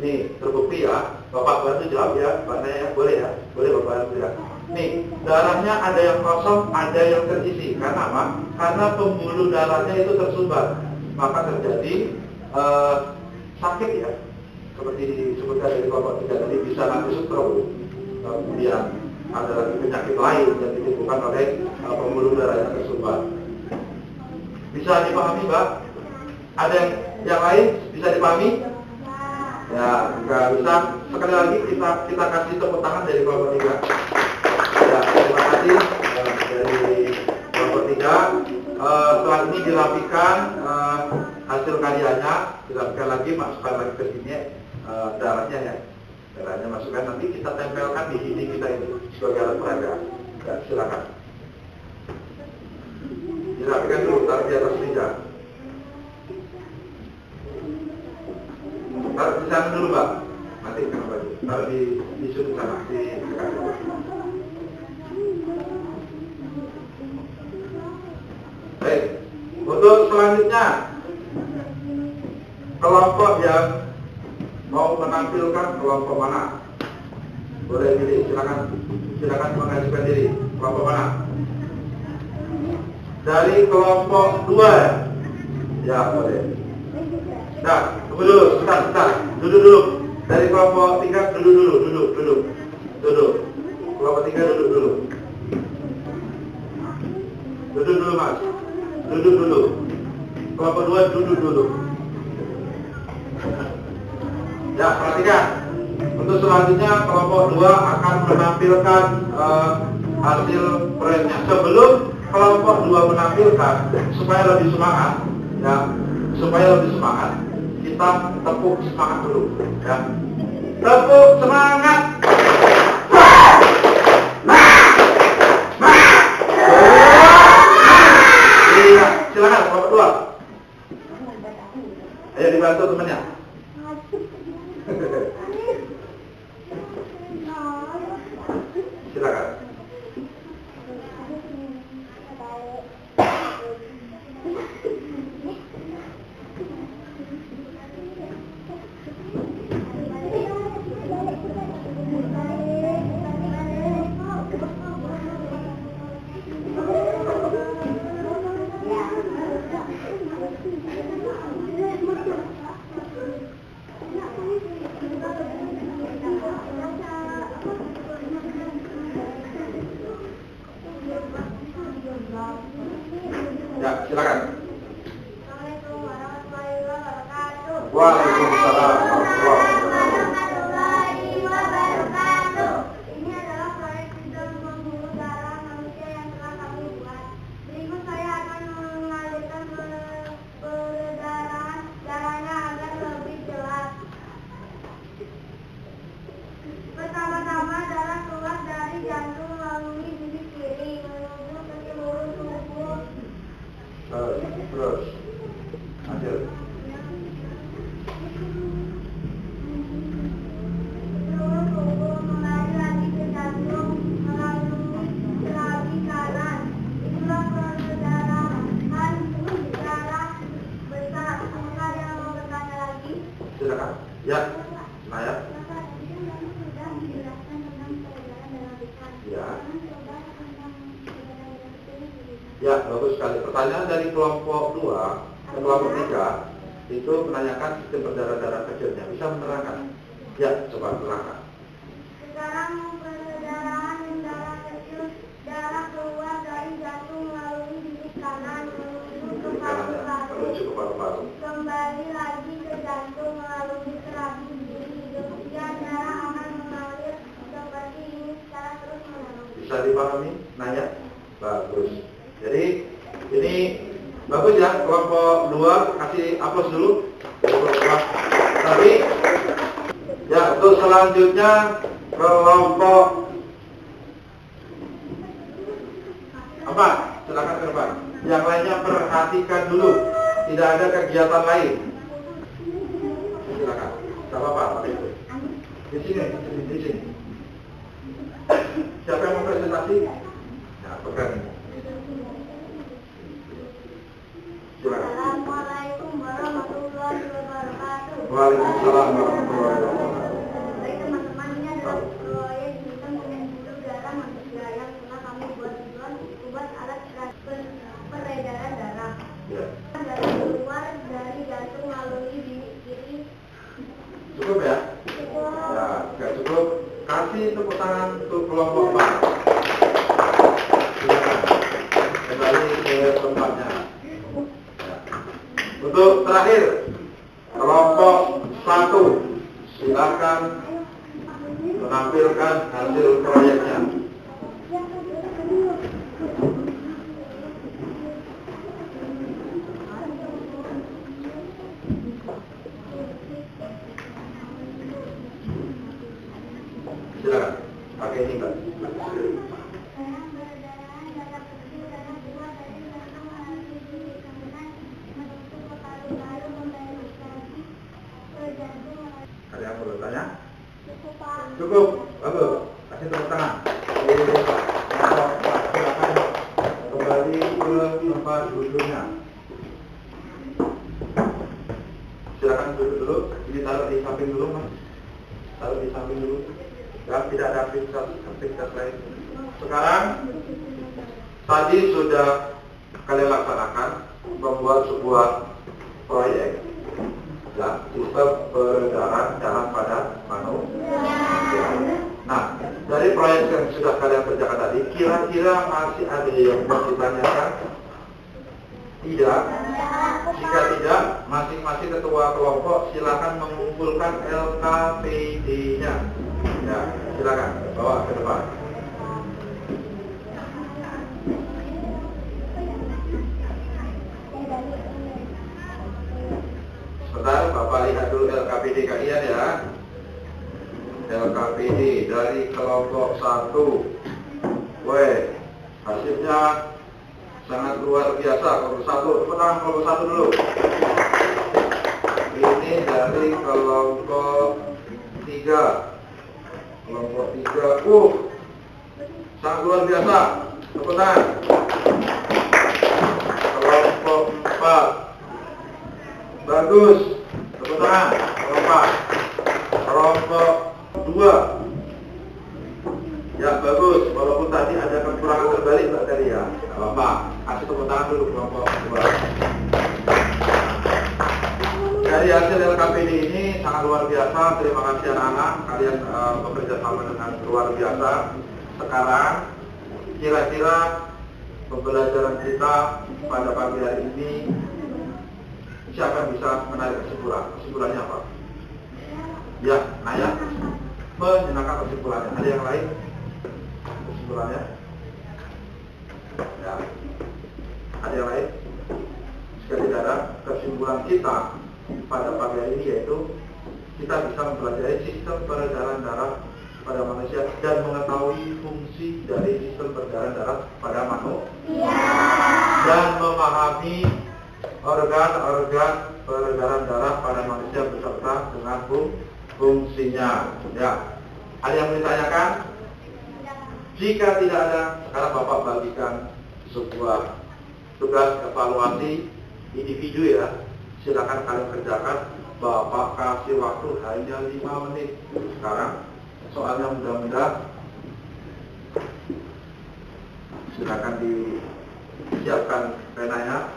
[SPEAKER 1] ini terbukti ya. Bapak bantu jawab ya, Mbak Naya ya, boleh ya, boleh Bapak bantu ya. Nih, darahnya ada yang kosong, ada yang terisi. Karena apa? Karena pembuluh darahnya itu tersumbat, maka terjadi sakit ya. Seperti disebutkan dari kelompok 3 tadi, bisa nanti stroke. Kemudian ada lagi penyakit lain yang ditimbulkan oleh pembuluh darah yang tersumbat. Bisa dipahami, Mbak? Ada yang lain bisa dipahami? Ya, nggak bisa. Sekali lagi kita kasih tepuk tangan dari kelompok 3. Ya, terima kasih dari kelompok 3. Setelah ini dirapikan hasil karyanya, dirapikan lagi, masukkan lagi ke sini darahnya ya. Darahnya masukkan, nanti kita tempelkan di sini kita ini sebagai alat peraga. Ya, silakan. Dirapikan dulu, taruh di atas meja. Taruh di sana dulu, Pak. Nanti kena baju. Taruh di sudut sana, di dekat. Baik. Untuk selanjutnya, kelompok yang mau menampilkan kelompok mana? Boleh pilih, silakan mengajukan diri. Kelompok mana? Dari kelompok 2 ya? Ya, boleh. Nah, tunggu dulu, sebentar. Duduk dulu. Dari kelompok 3, duduk. Kelompok 3 duduk dulu. Duduk dulu, Mas. Duduk dulu. Kelompok 2 duduk dulu. Ya, perhatikan. Untuk selanjutnya kelompok 2 akan menampilkan hasil proyeknya. Sebelum kelompok 2 menampilkan, supaya lebih semangat, ya, kita tepuk semangat dulu, ya. Tepuk semangat. Iya, silakan kelompok 2. Ayo dibantu temannya. Silakan. Ya, silakan.
[SPEAKER 2] Assalamualaikum warahmatullahi wabarakatuh.
[SPEAKER 1] Waalaikumsalam
[SPEAKER 2] warahmatullahi wabarakatuh. Ini adalah proyek sistem pembuluh darah manusia yang telah kami buat. Berikut saya akan mengalirkan peredaran darahnya agar lebih jelas. Pertama-tama darah keluar dari jantung melalui sisi kiri menuju ke seluruh tubuh.
[SPEAKER 1] Terus lanjut.
[SPEAKER 2] Seluruh tubuh mengalir lagi ke jantung melalui selabi kanan. Itulah peredaran darah besar. Apakah ada yang mau bertanya lagi?
[SPEAKER 1] Silakan. Ya, Naya.
[SPEAKER 2] Bapak, tadi kan kamu sudah menjelaskan tentang peredaran darah besar.
[SPEAKER 1] Ya.
[SPEAKER 2] Sekarang coba tentang peredaran darah kecil.
[SPEAKER 1] Ya, bagus sekali. Pertanyaan dari kelompok 2 ke kelompok 3 itu menanyakan sistem berdarah-darah kecilnya. Bisa menerangkan? Ya, coba terangkan.
[SPEAKER 2] Sekarang peredaran darah kecil, darah keluar dari jantung melalui sisi kanan menuju ke paru-paru.
[SPEAKER 1] Menuju ke paru-paru.
[SPEAKER 2] Kembali lagi ke jantung melalui selabi kiri. Kemudian darah akan mengalir seperti ini secara terus-menerus.
[SPEAKER 1] Bisa dipahami? Nanya? Bagus. Jadi ini bagus ya, kelompok 2 kasih aplaus dulu. Tapi ya, untuk selanjutnya kelompok 4, silakan ke depan. Yang lainnya perhatikan dulu, tidak ada kegiatan lain. Silakan. Tidak apa-apa, pakai itu. Di sini. Siapa yang mau presentasi? Nah, pegang ini. Silakan.
[SPEAKER 2] Assalamualaikum warahmatullahi wabarakatuh.
[SPEAKER 1] Waalaikumsalam warahmatullahi wabarakatuh.
[SPEAKER 2] Baik teman-teman, ini adalah proyek sistem pembuluh darah manusia yang telah kami buat alat peredaran darah.
[SPEAKER 1] Ya.
[SPEAKER 2] Darah keluar dari jantung melalui bilik kiri.
[SPEAKER 1] Cukup ya?
[SPEAKER 2] Cukup.
[SPEAKER 1] Ya, nggak cukup. Kasih tepuk tangan untuk kelompok 4. Silakan. Kembali ke tempatnya. Ya. Untuk terakhir, kelompok 1, silakan menampilkan hasil proyeknya. Silakan, pakai ini Mbak. Ada yang perlu tanya? Cukup, bagus. Kasih tepuk tangan. Silakan kembali ke tempat duduknya. Silakan duduk dulu. Ini taruh di samping dulu, Mas. Taruh di samping dulu. Ya, tidak ada aktivitas lain. Sekarang tadi sudah kalian laksanakan membuat sebuah proyek, ya, sistem peredaran darah pada manusia. Nah, dari proyek yang sudah kalian kerjakan tadi, kira-kira masih ada yang mau ditanyakan? Tidak. Jika tidak, masing-masing ketua kelompok silakan mengumpulkan LKPD-nya. Ya, silakan bawa ke depan. Sebentar, Bapak lihat dulu LKPD kalian ya. LKPD dari kelompok 1. Weh, hasilnya sangat luar biasa. Kelompok 1, tenang, kelompok 1 dulu. Ini dari kelompok 3. Kelompok 3, sangat luar biasa. Tepuk tangan. Kelompok 4, bagus. Tepuk tangan. Kelompok 4. Kelompok 2, ya bagus. Walaupun tadi ada kekurangan terbalik Mbak tadi ya. Gak apa-apa. Kasih tepuk tangan dulu kelompok 2. Dari hasil LKPD ini sangat luar biasa. Terima kasih anak-anak, kalian bekerja sama dengan luar biasa. Sekarang kira-kira pembelajaran kita pada pagi hari ini, siapa yang bisa menarik kesimpulan? Kesimpulannya apa? Ya, Naya menyenangkan kesimpulannya. Ada yang lain kesimpulannya? Ya, ada yang lain? Sekali lagi, kesimpulan kita pada pagi hari ini yaitu kita bisa mempelajari sistem peredaran darah pada manusia dan mengetahui fungsi dari sistem peredaran darah pada manusia dan memahami organ-organ peredaran darah pada manusia beserta dengan fungsinya. Ya, ada yang ditanyakan? Jika tidak ada, sekarang Bapak bagikan sebuah tugas evaluasi individu ya. Silakan kalian kerjakan. Bapak kasih waktu hanya 5 menit. Sekarang soalnya mudah-mudahan. Silakan disiapkan penanya.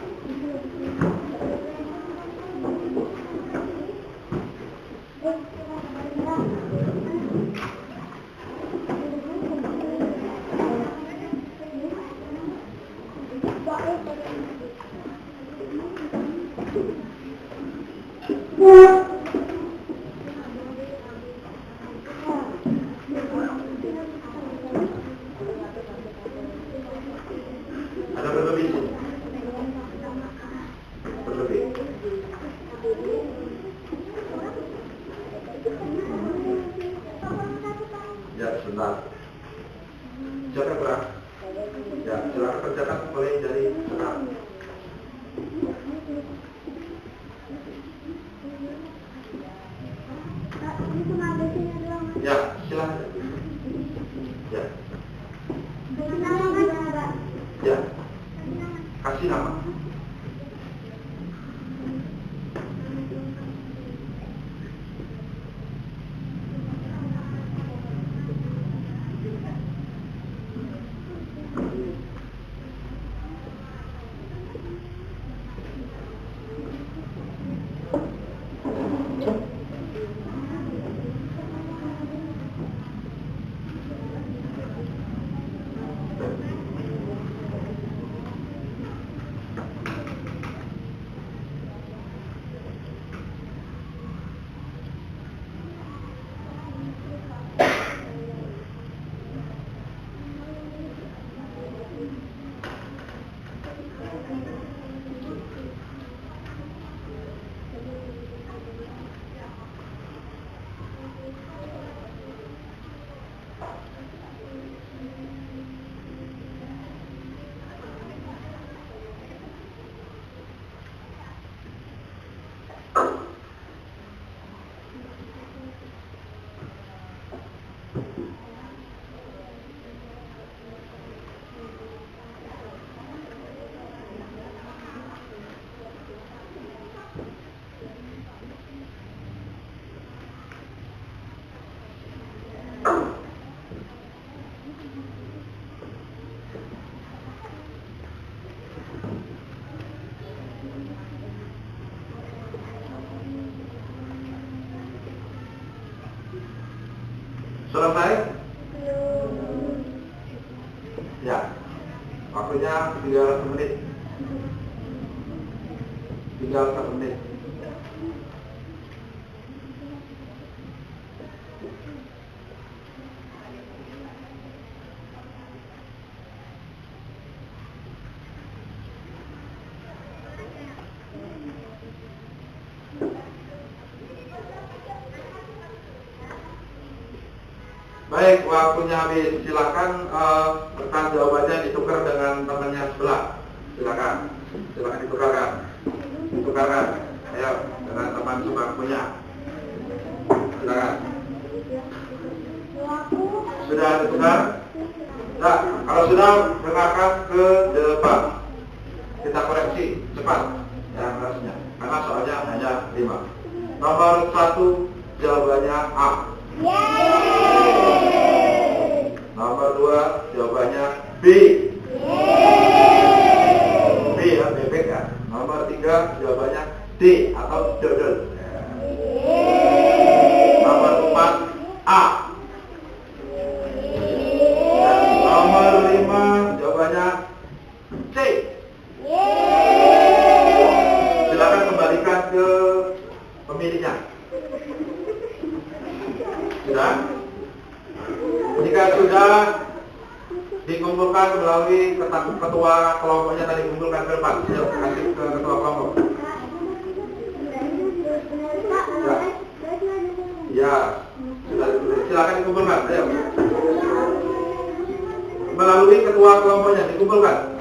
[SPEAKER 1] Ada berlebih? Berlebih. Ya, sebentar. Siapa yang kurang? Ya, silakan kerjakan mulai dari sekarang. Ya, silakan. Ya. Ya. Kasih nama. Selesai? Ya. Waktunya tinggal 1 menit. Tinggal 1 menit. Baik, waktunya habis. Silakan rekan jawabannya ditukar dengan temannya sebelah. Silakan ditukarkan. Ayo, dengan teman sebangkunya. Silakan. Sudah ditukar? Nah, kalau sudah, dengarkan ke depan. Kita koreksi cepat yang harusnya, karena soalnya hanya 5. Nomor 1 jawabannya A. Nomor 2 jawabannya B. B ya, bebek ya. Nomor 3 jawabannya D atau dodol. Nomor 4 A. Dan nomor 5 jawabannya C. Silakan kembalikan ke pemiliknya. Sudah? Jika sudah dikumpulkan melalui ketua kelompoknya tadi, kumpulkan ke depan. Ayo, kasih ke ketua kelompok. Ya, sudah. Silakan dikumpulkan. Ayo. Melalui ketua kelompoknya dikumpulkan.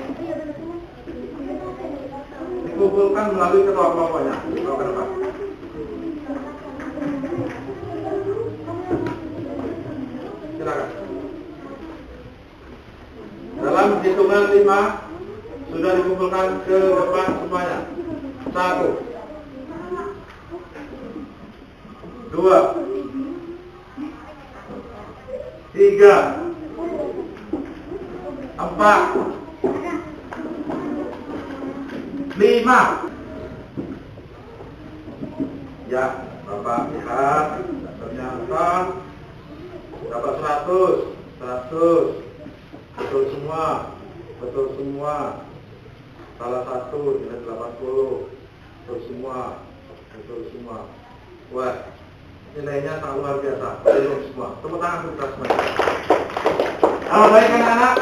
[SPEAKER 1] Dikumpulkan melalui ketua kelompoknya. Bawa ke depan. Silakan. Dalam hitungan 5 sudah dikumpulkan ke depan semuanya. 1, 2, 3, 4, 5. Ya, Bapak lihat ternyata dapat 100. Betul semua. Salah satu nilai 80. Betul semua. Wah, nilainya sangat luar biasa. Betul semua. Tepuk tangan untuk kita semua. Halo, baik anak-anak.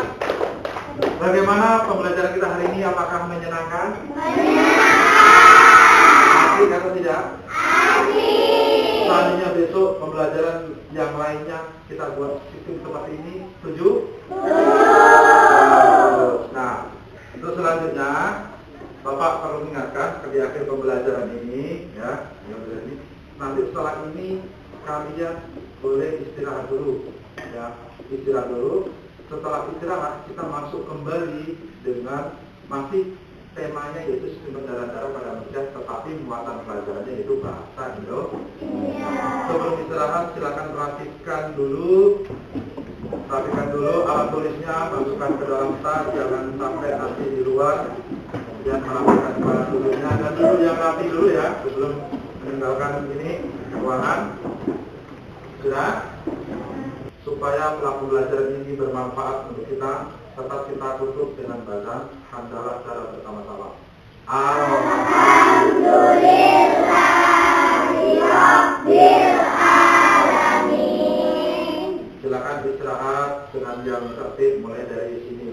[SPEAKER 1] Bagaimana pembelajaran kita hari ini? Apakah menyenangkan? Asik atau tidak? Selanjutnya besok pembelajaran yang lainnya kita buat sistem seperti ini. Setuju? Nah, terus selanjutnya Bapak perlu mengingatkan di akhir pembelajaran ini, ya, nanti setelah ini kalian boleh istirahat dulu, ya, istirahat dulu. Setelah istirahat kita masuk kembali dengan masih temanya yaitu sistem darah pada manusia, tetapi muatan pelajarannya itu bahasa Indonesia. Sebelum istirahat silakan rapikan dulu alat tulisnya, masukkan ke dalam tas, jangan sampai nanti di luar. Kemudian merapikan alat tulisnya dan dulu yang rapi dulu ya sebelum meninggalkan ini ruangan. Sudah? Supaya pelajaran ini bermanfaat untuk kita, tetap kita tutup dengan bacaan hamdalah secara bersama-sama. Alhamdulillahirabbil alamin. Silakan istirahat dengan yang tertib mulai dari sini.